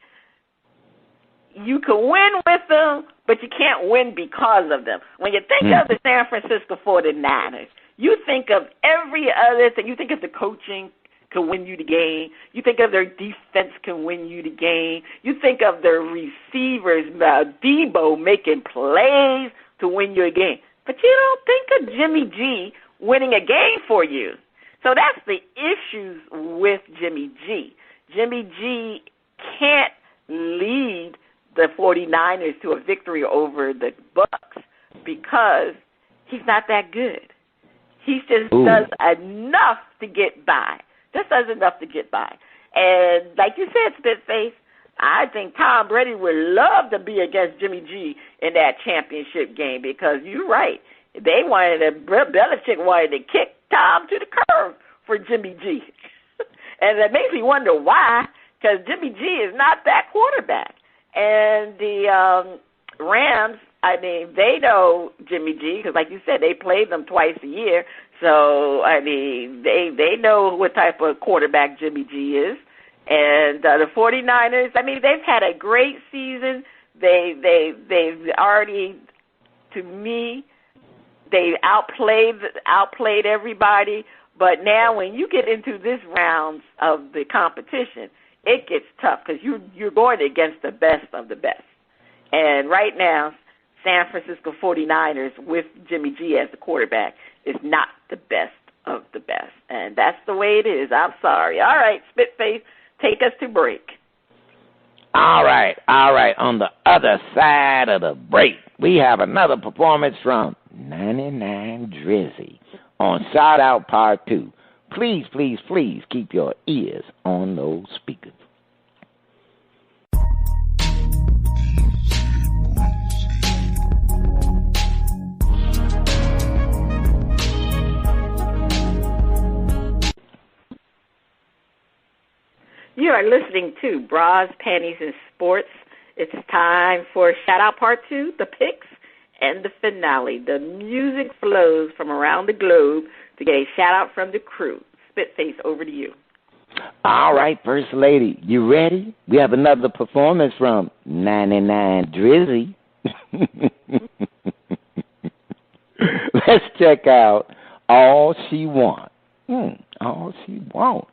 You can win with them, but you can't win because of them. When you think of the San Francisco 49ers, you think of every other thing. You think of the coaching can win you the game. You think of their defense can win you the game. You think of their receivers, Debo, making plays to win you a game. But you don't think of Jimmy G winning a game for you. So that's the issues with Jimmy G. Jimmy G can't lead the 49ers to a victory over the Bucs because he's not that good. He just does enough to get by. Just does enough to get by. And like you said, Spitface, I think Tom Brady would love to be against Jimmy G in that championship game because you're right. Belichick wanted to kick Tom to the curb for Jimmy G. And it makes me wonder why, because Jimmy G is not that quarterback. And the Rams, I mean, they know Jimmy G because, like you said, they play them twice a year. So, I mean, they know what type of quarterback Jimmy G is. And the 49ers, I mean, they've had a great season. They've already, to me, they've outplayed everybody. But now when you get into this round of the competition, it gets tough because you're going against the best of the best. And right now, San Francisco 49ers with Jimmy G as the quarterback is not the best of the best. And that's the way it is. I'm sorry. All right, Spitface, take us to break. All right. On the other side of the break, we have another performance from 99Drizzy on Shout Out Part 2. Please, please, please keep your ears on those speakers. You are listening to Bras, Panties, and Sports. It's time for Shout Out Part 2, the picks, and the finale. The music flows from around the globe to get a shout-out from the crew. Spitface, over to you. All right, First Lady, you ready? We have another performance from 99Drizzy. Let's check out All She Want. All She Want.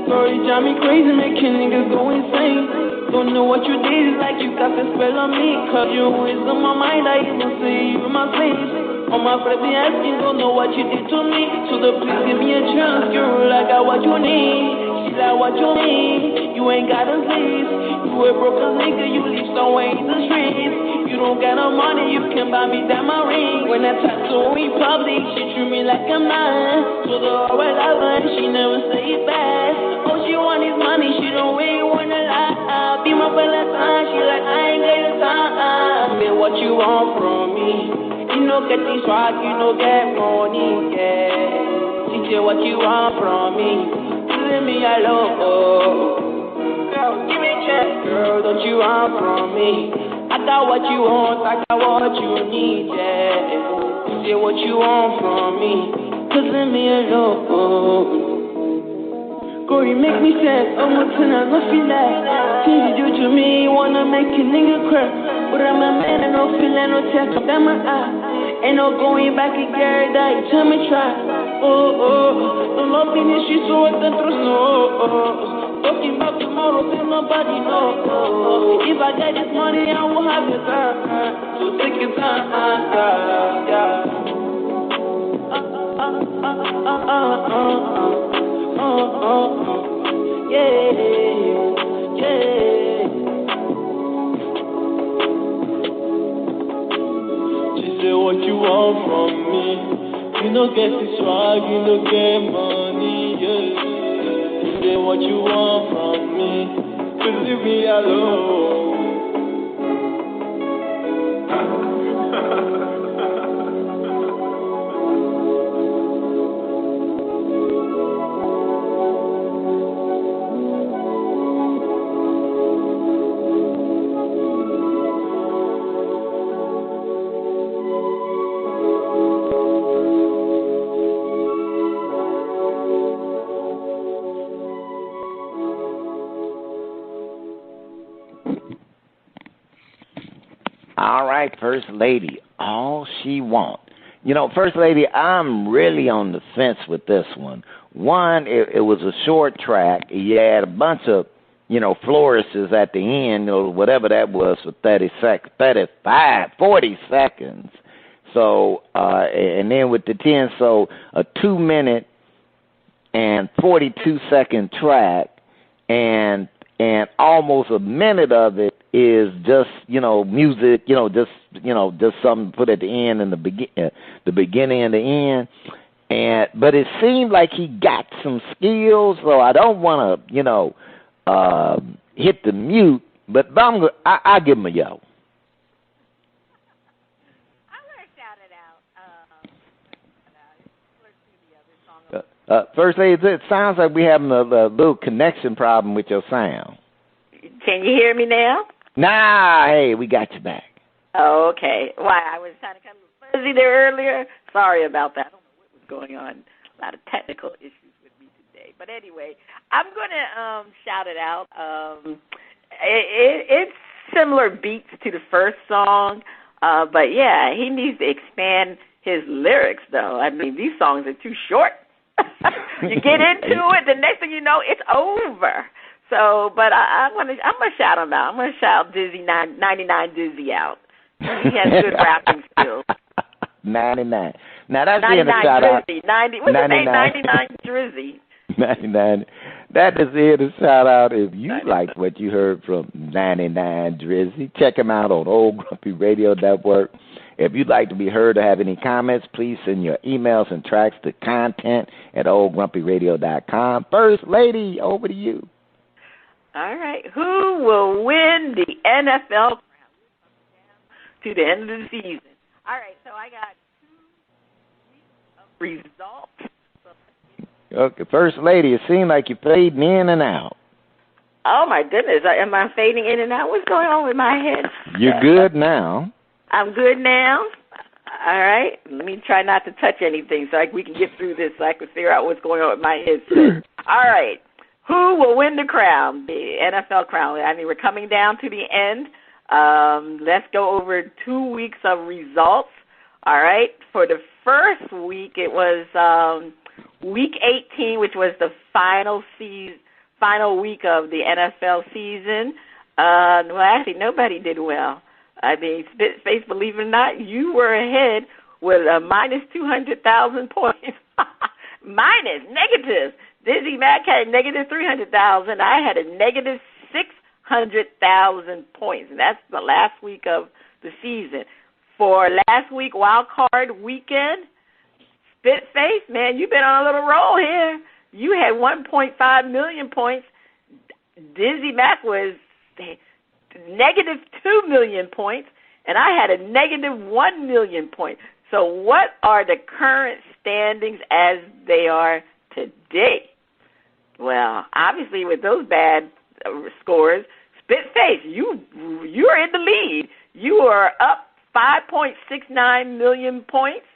Story drive me crazy, making niggas go insane. Don't know what you did, it's like you got the spell on me. Cause you always on my mind, I even see you in my face. All my friends be asking, don't know what you did to me. So please give me a chance, girl, I got what you need. She like what you need, you ain't got a lease. You a broken nigga, you live somewhere in the streets. You don't got no money, you can buy me diamond ring. When I tattoo in public, she treat me like a man. So the whole I love her, she never say it back. All she want is money, she don't really wanna lie. Be my Valentine, she like I ain't got the time. Say what you want from me. You know get this rock, you know get money, yeah. She say what you want from me. You let me alone. Girl, give me a chance, girl, don't you want from me? I got what you want, I got what you need, yeah. You say what you want from me, cause let me alone. Girl, you make me sad, almost and I don't feel like things you do to me, wanna make a nigga cry. But I'm a man, I don't feel like no tear come down my eye. Ain't no going back again, that you tell me try. Don't love me in the streets, so I don't throw snow. Talking about tomorrow, say nobody knows. If I get this money, I will have your time. So take your time, yeah. Yeah. She say what you want from me. You know get this swag, you know get money, yeah. Say what you want from me, but leave me alone. All right, First Lady, All She Want. You know, First Lady, I'm really on the fence with this one. One, it was a short track. You had a bunch of, flourishes at the end, whatever that was for 40 seconds. So, and then with the 10, so a 2-minute and 42-second track, and almost a minute of it is just music, just something put at the end and the beginning and the end. But it seemed like he got some skills, so I don't want to hit the mute, but I give him a yo. First Lady, it sounds like we're having a little connection problem with your sound. Can you hear me now? Nah, hey, we got you back. Oh, okay. Why, I was kind of fuzzy there earlier. Sorry about that. I don't know what was going on. A lot of technical issues with me today. But anyway, I'm going to shout it out. It's similar beats to the first song. But, yeah, he needs to expand his lyrics, though. I mean, these songs are too short. You get into it, the next thing you know, it's over. So, but I'm gonna shout him out. I'm gonna shout 99Drizzy out. He has good rapping skills. 99. Now that's the end of shout out. 90. What's his name? 99Drizzy. 99. That is the end of shout out. If you liked what you heard from 99Drizzy, check him out on Old Grumpy Radio Network. If you'd like to be heard or have any comments, please send your emails and tracks to content@oldgrumpyradio.com. First Lady, over to you. All right. Who will win the NFL to the end of the season? All right. So I got 2 weeks of results. Okay, First Lady, it seemed like you're fading in and out. Oh, my goodness. Am I fading in and out? What's going on with my head? You're good now. I'm good now. All right. Let me try not to touch anything so we can get through this so I can figure out what's going on with my head. All right. Who will win the crown, the NFL crown? I mean, we're coming down to the end. Let's go over 2 weeks of results. All right. For the first week, it was week 18, which was the final week of the NFL season. Well, actually, nobody did well. I mean, Spitface, believe it or not, you were ahead with a minus 200,000 points. Negative. Dizzy Mac had a negative 300,000. I had a negative 600,000 points. And that's the last week of the season. For last week, wild card weekend, Spitface, man, you've been on a little roll here. You had 1.5 million points. Dizzy Mac was negative 2 million points, and I had a negative 1 million points. So what are the current standings as they are today? Well, obviously with those bad scores, Spitface, you're in the lead. You are up 5.69 million points.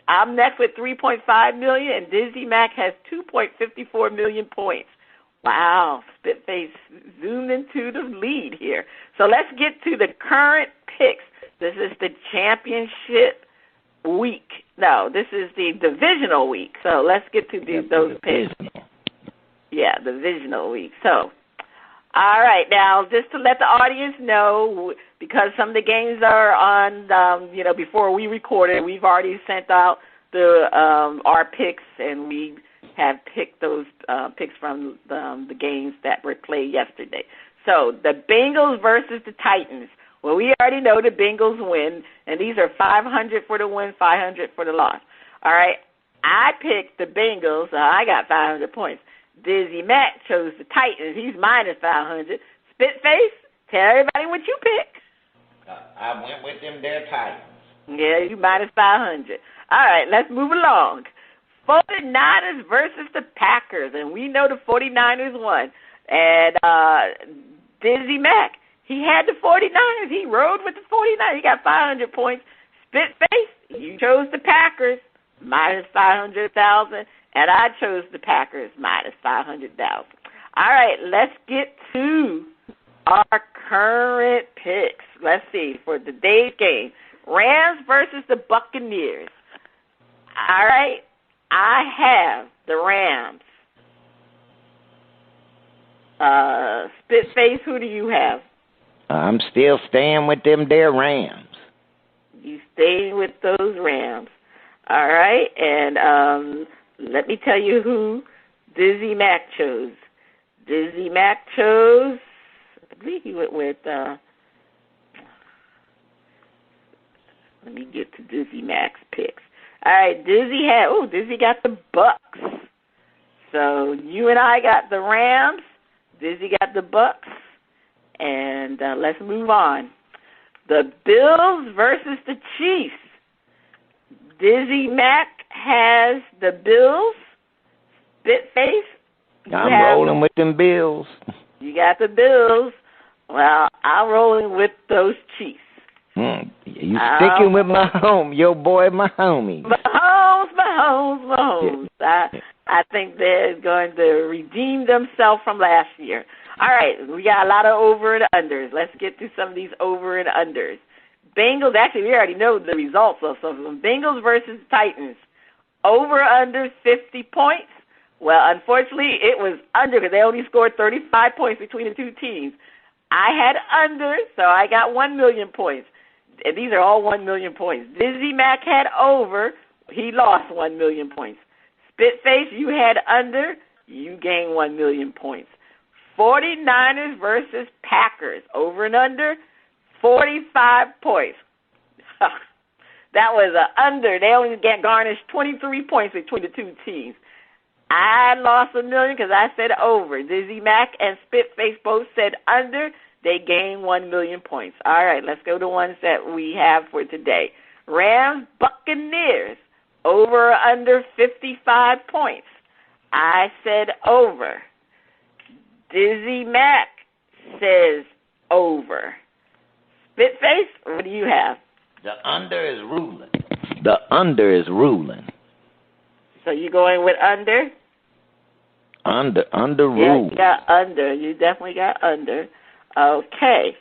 I'm next with 3.5 million, and Dizzy Mac has 2.54 million points. Wow, Spitface zoomed into the lead here. So let's get to the current picks. This is the championship week. No, this is the divisional week. So let's get to those picks. Yeah, divisional week. So, all right, now just to let the audience know, because some of the games are on, before we recorded, we've already sent out our picks, and we have picked those picks from the games that were played yesterday. So the Bengals versus the Titans. Well, we already know the Bengals win, and these are 500 for the win, 500 for the loss. All right, I picked the Bengals, so I got 500 points. Dizzy Mac chose the Titans. He's minus 500. Spitface, tell everybody what you picked. I went with them there Titans. Yeah, you minus 500. All right, let's move along. 49ers versus the Packers, and we know the 49ers won. And Dizzy Mac, he had the 49ers. He rode with the 49ers. He got 500 points. Spitface, you chose the Packers, minus 500,000, and I chose the Packers, minus 500,000. All right, let's get to our current picks. Let's see, for today's game, Rams versus the Buccaneers. All right, I have the Rams. Spitface, who do you have? I'm still staying with them there Rams. You staying with those Rams. All right, and let me tell you who Dizzy Mac chose. Dizzy Mac chose, I believe he went with, let me get to Dizzy Mac's picks. All right, Dizzy got the Bucks. So you and I got the Rams. Dizzy got the Bucks. And let's move on. The Bills versus the Chiefs. Dizzy Mac has the Bills. Spitface, I'm rolling with them Bills. You got the Bills. Well, I'm rolling with those Chiefs. You sticking with your boy Mahomes. Mahomes. Yeah. I think they're going to redeem themselves from last year. All right, we got a lot of over and unders. Let's get to some of these over and unders. Bengals, actually, we already know the results of some of them. Bengals versus Titans. Over under 50 points. Well, unfortunately, it was under because they only scored 35 points between the two teams. I had under, so I got 1 million points. And these are all 1 million points. Dizzy Mac had over. He lost 1 million points. Spitface, you had under. You gained 1 million points. 49ers versus Packers. Over and under, 45 points. That was an under. They only garnished 23 points between the two teams. I lost $1 million because I said over. Dizzy Mac and Spitface both said under. They gained 1 million points. All right, let's go to ones that we have for today. Rams, Buccaneers, over or under 55 points. I said over. Dizzy Mac says over. Spitface, what do you have? The under is ruling. The under is ruling. So you going with under? Under rule. Yeah, you got under. You definitely got under. Okay.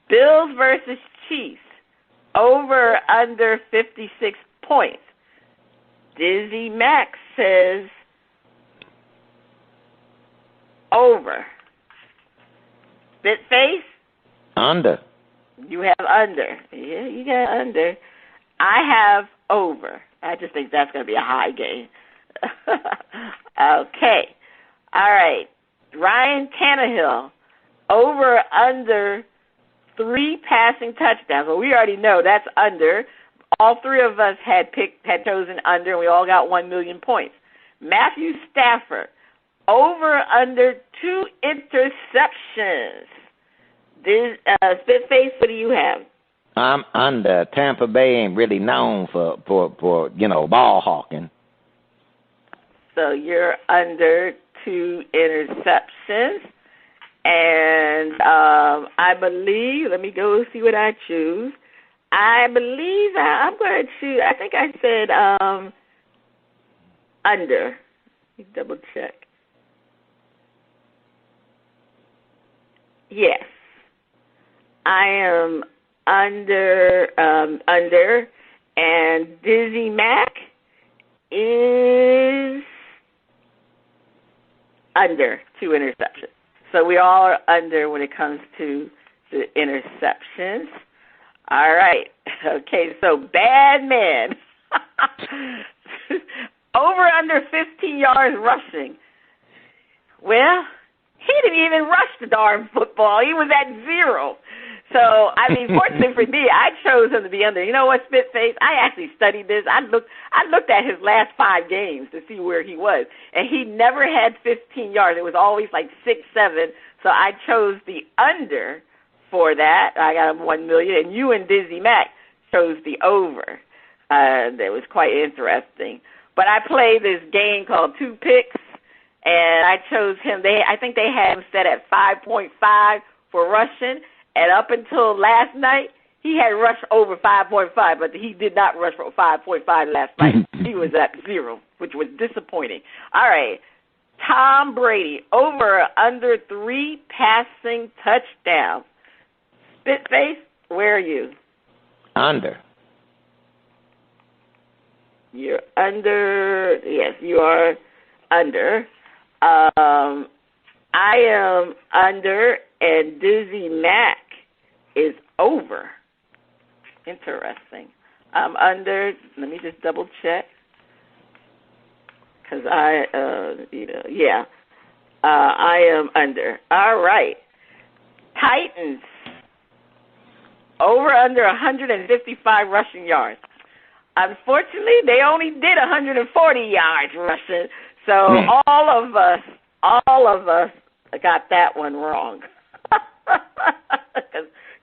Bills versus Chiefs. Over under 56 points. Dizzy Mac says over. Spitface? Under. You have under. Yeah, you got under. I have over. I just think that's going to be a high game. Okay. All right. Ryan Tannehill, over under 3 passing touchdowns. Well, we already know that's under. All three of us had chosen under, and we all got 1 million points. Matthew Stafford, over under 2 interceptions. Spitface, what do you have? I'm under. Tampa Bay ain't really known for ball hawking. So you're under 2 interceptions. And I believe, let me go see what I choose. I believe I'm going to choose, I think I said under. Let me double check. Yes. I am under, and Dizzy Mac is under 2 interceptions. So we all are under when it comes to the interceptions. All right. Okay, so bad man. Over under 15 yards rushing. Well, he didn't even rush the darn football. He was at 0. So, I mean, fortunately for me, I chose him to be under. You know what, Spitface? I actually studied this. I looked at his last 5 games to see where he was, and he never had 15 yards. It was always like 6, 7. So I chose the under for that. I got him 1 million, and you and Dizzy Mac chose the over. That was quite interesting. But I played this game called 2 Picks, and I chose him. I think they had him set at 5.5 for rushing. And up until last night, he had rushed over 5.5, but he did not rush for 5.5 last night. He was at 0, which was disappointing. All right. Tom Brady, over or under 3 passing touchdowns. Spitface, where are you? Under. You're under. Yes, you are under. I am under, and Dizzy Mac is over. Interesting. I'm under. Let me just double check. Because I am under. All right. Titans, over under 155 rushing yards. Unfortunately, they only did 140 yards rushing. So all of us got that one wrong.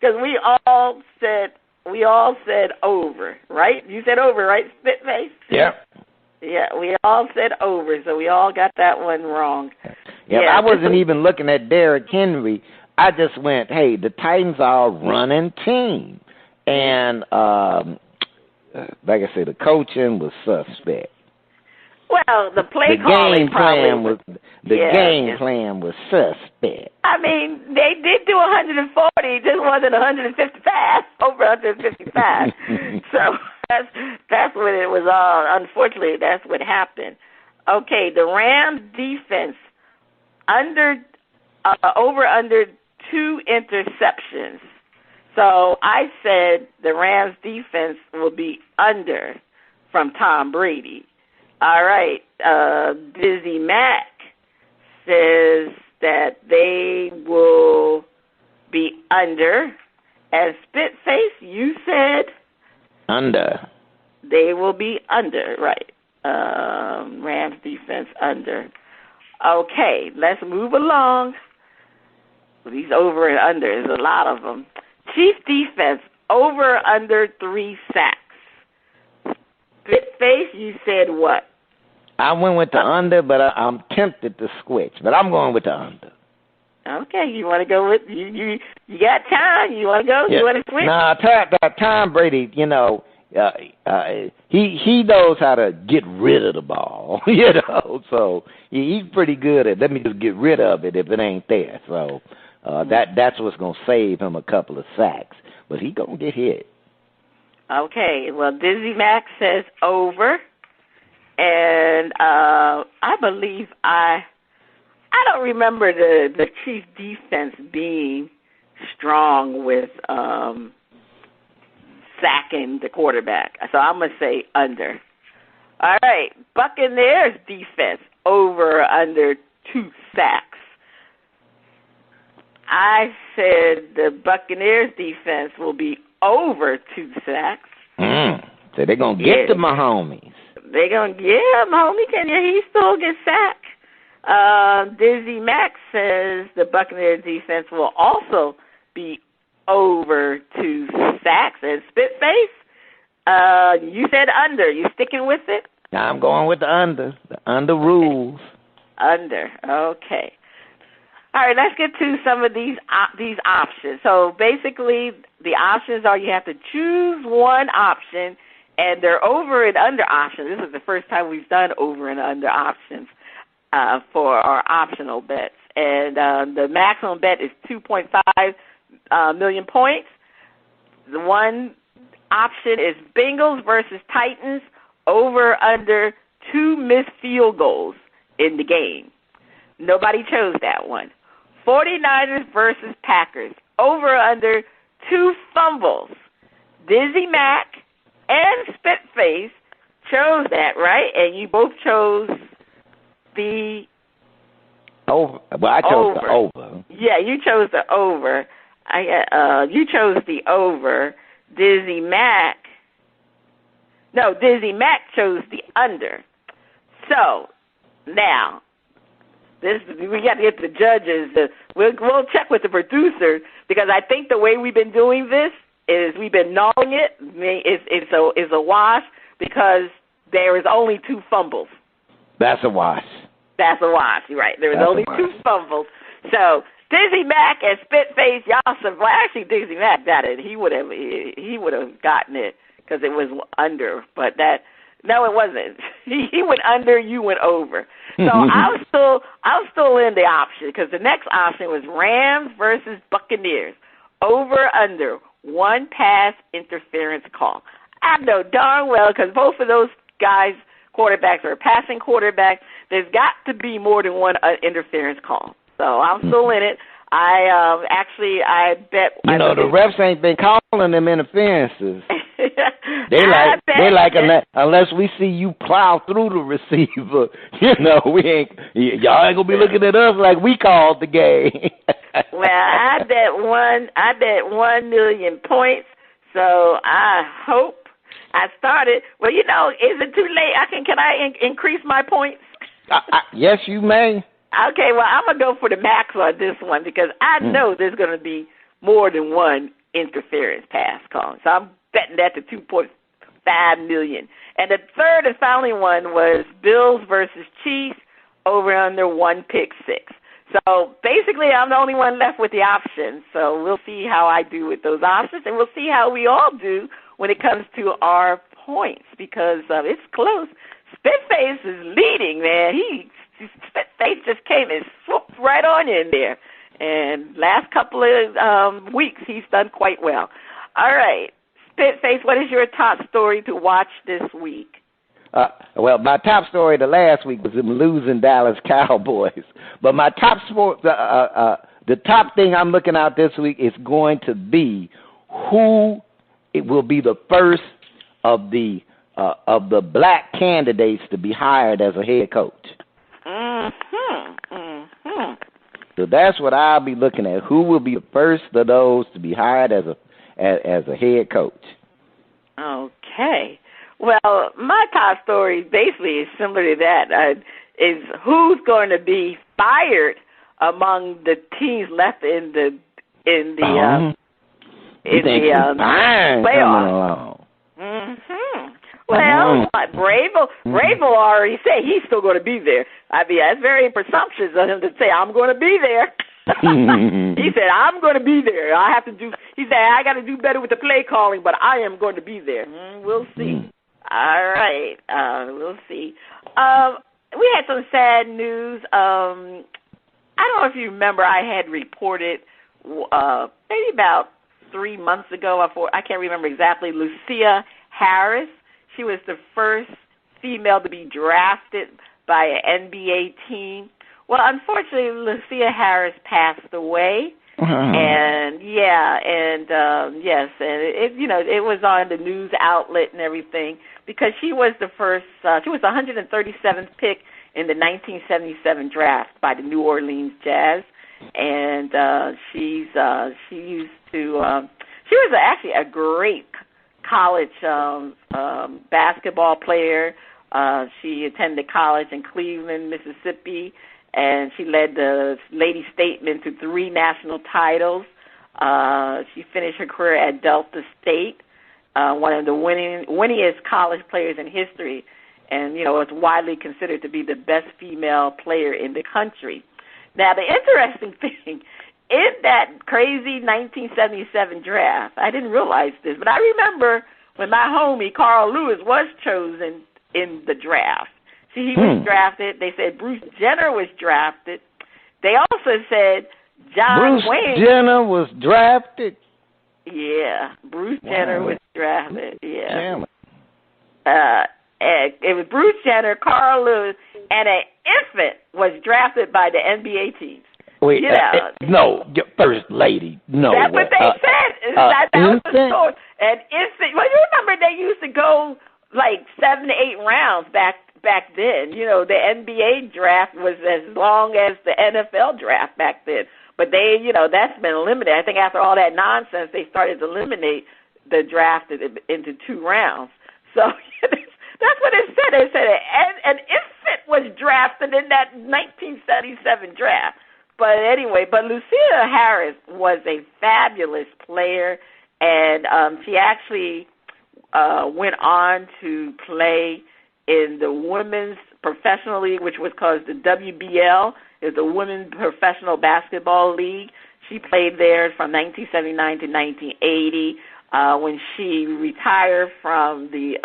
Because we all said over, right? You said over, right, Spitface? Yeah. Yeah, we all said over, so we all got that one wrong. Yeah, I wasn't even looking at Derrick Henry. I just went, hey, the Titans are a running team. And, like I said, the coaching was suspect. Well, the game plan was suspect. I mean, they did do 140, it just wasn't 155, over 155. So that's what it was all. Unfortunately, that's what happened. Okay, the Rams defense over under 2 interceptions. So I said the Rams defense will be under from Tom Brady. All right, Dizzy Mac says that they will be under. And Spitface, you said? Under. They will be under, right. Rams defense under. Okay, let's move along. These over and under, there's a lot of them. Chiefs defense, over under 3 sacks. Face, you said what? I went with the under, but I'm tempted to switch. But I'm going with the under. Okay, you want to go with you got time? You want to go? Yeah. You want to switch? Nah, Tom Brady, he knows how to get rid of the ball, So he's pretty good at let me just get rid of it if it ain't there. So that's what's gonna save him a couple of sacks, but he gonna get hit. Okay, well, Dizzy Mac says over, and I believe I don't remember the Chiefs defense being strong with sacking the quarterback. So I'm going to say under. All right, Buccaneers defense, over under 2 sacks. I said the Buccaneers defense will be over 2 sacks. So they're going to get to Mahomes. They're going to, Mahomes, he still get sacked. Dizzy Mac says the Buccaneers defense will also be over 2 sacks. And Spitface, you said under. You sticking with it? I'm going with the under. The under rules. Under. Okay. All right, let's get to some of these options. So basically, the options are you have to choose one option, and they're over and under options. This is the first time we've done over and under options for our optional bets. And the maximum bet is 2.5 million points. The one option is Bengals versus Titans, over under 2 missed field goals in the game. Nobody chose that one. 49ers versus Packers, over under 2 fumbles. Dizzy Mac and Spitface chose that, right? And you both chose the over. Well, I chose the over. Yeah, you chose the over. You chose the over. Dizzy Mac chose the under. So now, we got to get the judges. We'll check with the producer, because I think the way we've been doing this is we've been gnawing it. It's a wash because there is only 2 fumbles. That's a wash. That's a wash, right? There was only 2 fumbles. So Dizzy Mac and Spitface, y'all survived. Well, actually, Dizzy Mac got it. He would have gotten it because it was under. But no, it wasn't. He went under. You went over. So I was still in the option, because the next option was Rams versus Buccaneers, over under 1 pass interference call. I know darn well, because both of those guys, quarterbacks, are passing quarterbacks. There's got to be more than 1 interference call. So I'm still in it. I bet. The refs ain't been calling them interferences. They like unless we see you plow through the receiver, we ain't. Y'all ain't gonna be looking at us like we called the game. Well, I bet 1 million points. So I hope I started. Well, is it too late? Can I increase my points? Yes, you may. Okay, well, I'm going to go for the max on this one, because I know there's going to be more than 1 interference pass call. So I'm betting that to 2.5 million. And the third and final one was Bills versus Chiefs, over under 1 pick 6. So basically, I'm the only one left with the options. So we'll see how I do with those options, and we'll see how we all do when it comes to our points, because it's close. Spitface is leading, man. Spitface just came and swooped right on in there. And last couple of weeks, he's done quite well. All right. Spitface, what is your top story to watch this week? Well, my top story the last week was them losing Dallas Cowboys. But my top sport, the top thing I'm looking at this week is going to be who it will be the first of the black candidates to be hired as a head coach. So that's what I'll be looking at. Who will be the first of those to be hired as a head coach? Okay. Well, my top story basically is similar to that. Is who's going to be fired among the teams left in the playoffs. Well, Bravo already said he's still going to be there. I mean, that's very presumptuous of him to say, I'm going to be there. He said, I'm going to be there. He said, I got to do better with the play calling, but I am going to be there. We'll see. All right. We'll see. We had some sad news. I don't know if you remember, I had reported maybe about 3 months ago, I can't remember exactly, Lucia Harris. She was the first female to be drafted by an NBA team. Well, unfortunately, Lucia Harris passed away. And it was on the news outlet and everything because she was the first. She was the 137th pick in the 1977 draft by the New Orleans Jazz, and she was actually a great college basketball player. She attended college in Cleveland, Mississippi. And she led the Lady Statesman to 3 national titles. She finished her career at Delta State, one of the winningest college players in history, and it's widely considered to be the best female player in the country. Now, the interesting thing in that crazy 1977 draft, I didn't realize this, but I remember when my homie Carl Lewis was chosen in the draft. See, he was drafted. They said Bruce Jenner was drafted. They also said John Wayne. Bruce Jenner was drafted? Yeah, Bruce Jenner was drafted. Yeah. It was Bruce Jenner, Carl Lewis, and an infant was drafted by the NBA teams. Wait, no, First Lady, no. That's what they said. That was the story. An infant. Well, you remember they used to go like 7 to 8 rounds back then. The NBA draft was as long as the NFL draft back then. But that's been eliminated. I think after all that nonsense, they started to eliminate the draft into 2 rounds. So that's what it said. It said an infant was drafted in that 1977 draft. But anyway, Lucia Harris was a fabulous player, and she actually went on to play in the Women's Professional League, which was called the WBL, is the Women's Professional Basketball League. She played there from 1979 to 1980. When she retired from the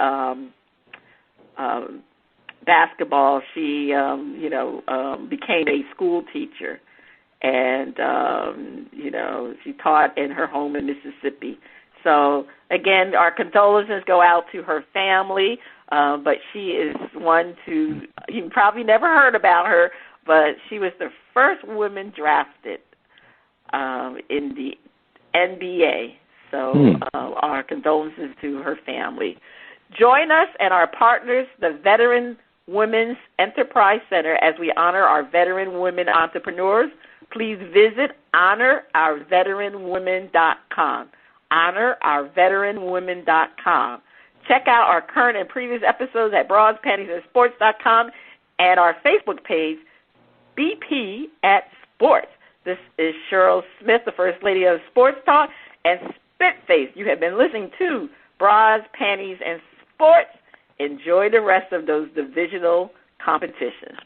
basketball, she, became a school teacher. And, she taught in her home in Mississippi. So, again, our condolences go out to her family. But she is one you probably never heard about her, but she was the first woman drafted in the NBA. So our condolences to her family. Join us and our partners, the Veteran Women's Enterprise Center, as we honor our veteran women entrepreneurs. Please visit honorourveteranwomen.com. honorourveteranwomen.com. Check out our current and previous episodes at Panties and Sports.com and our Facebook page, BP at Sports. This is Cheryl Smith, the First Lady of Sports Talk, and Spitface. You have been listening to Bras, Panties, and Sports. Enjoy the rest of those divisional competitions.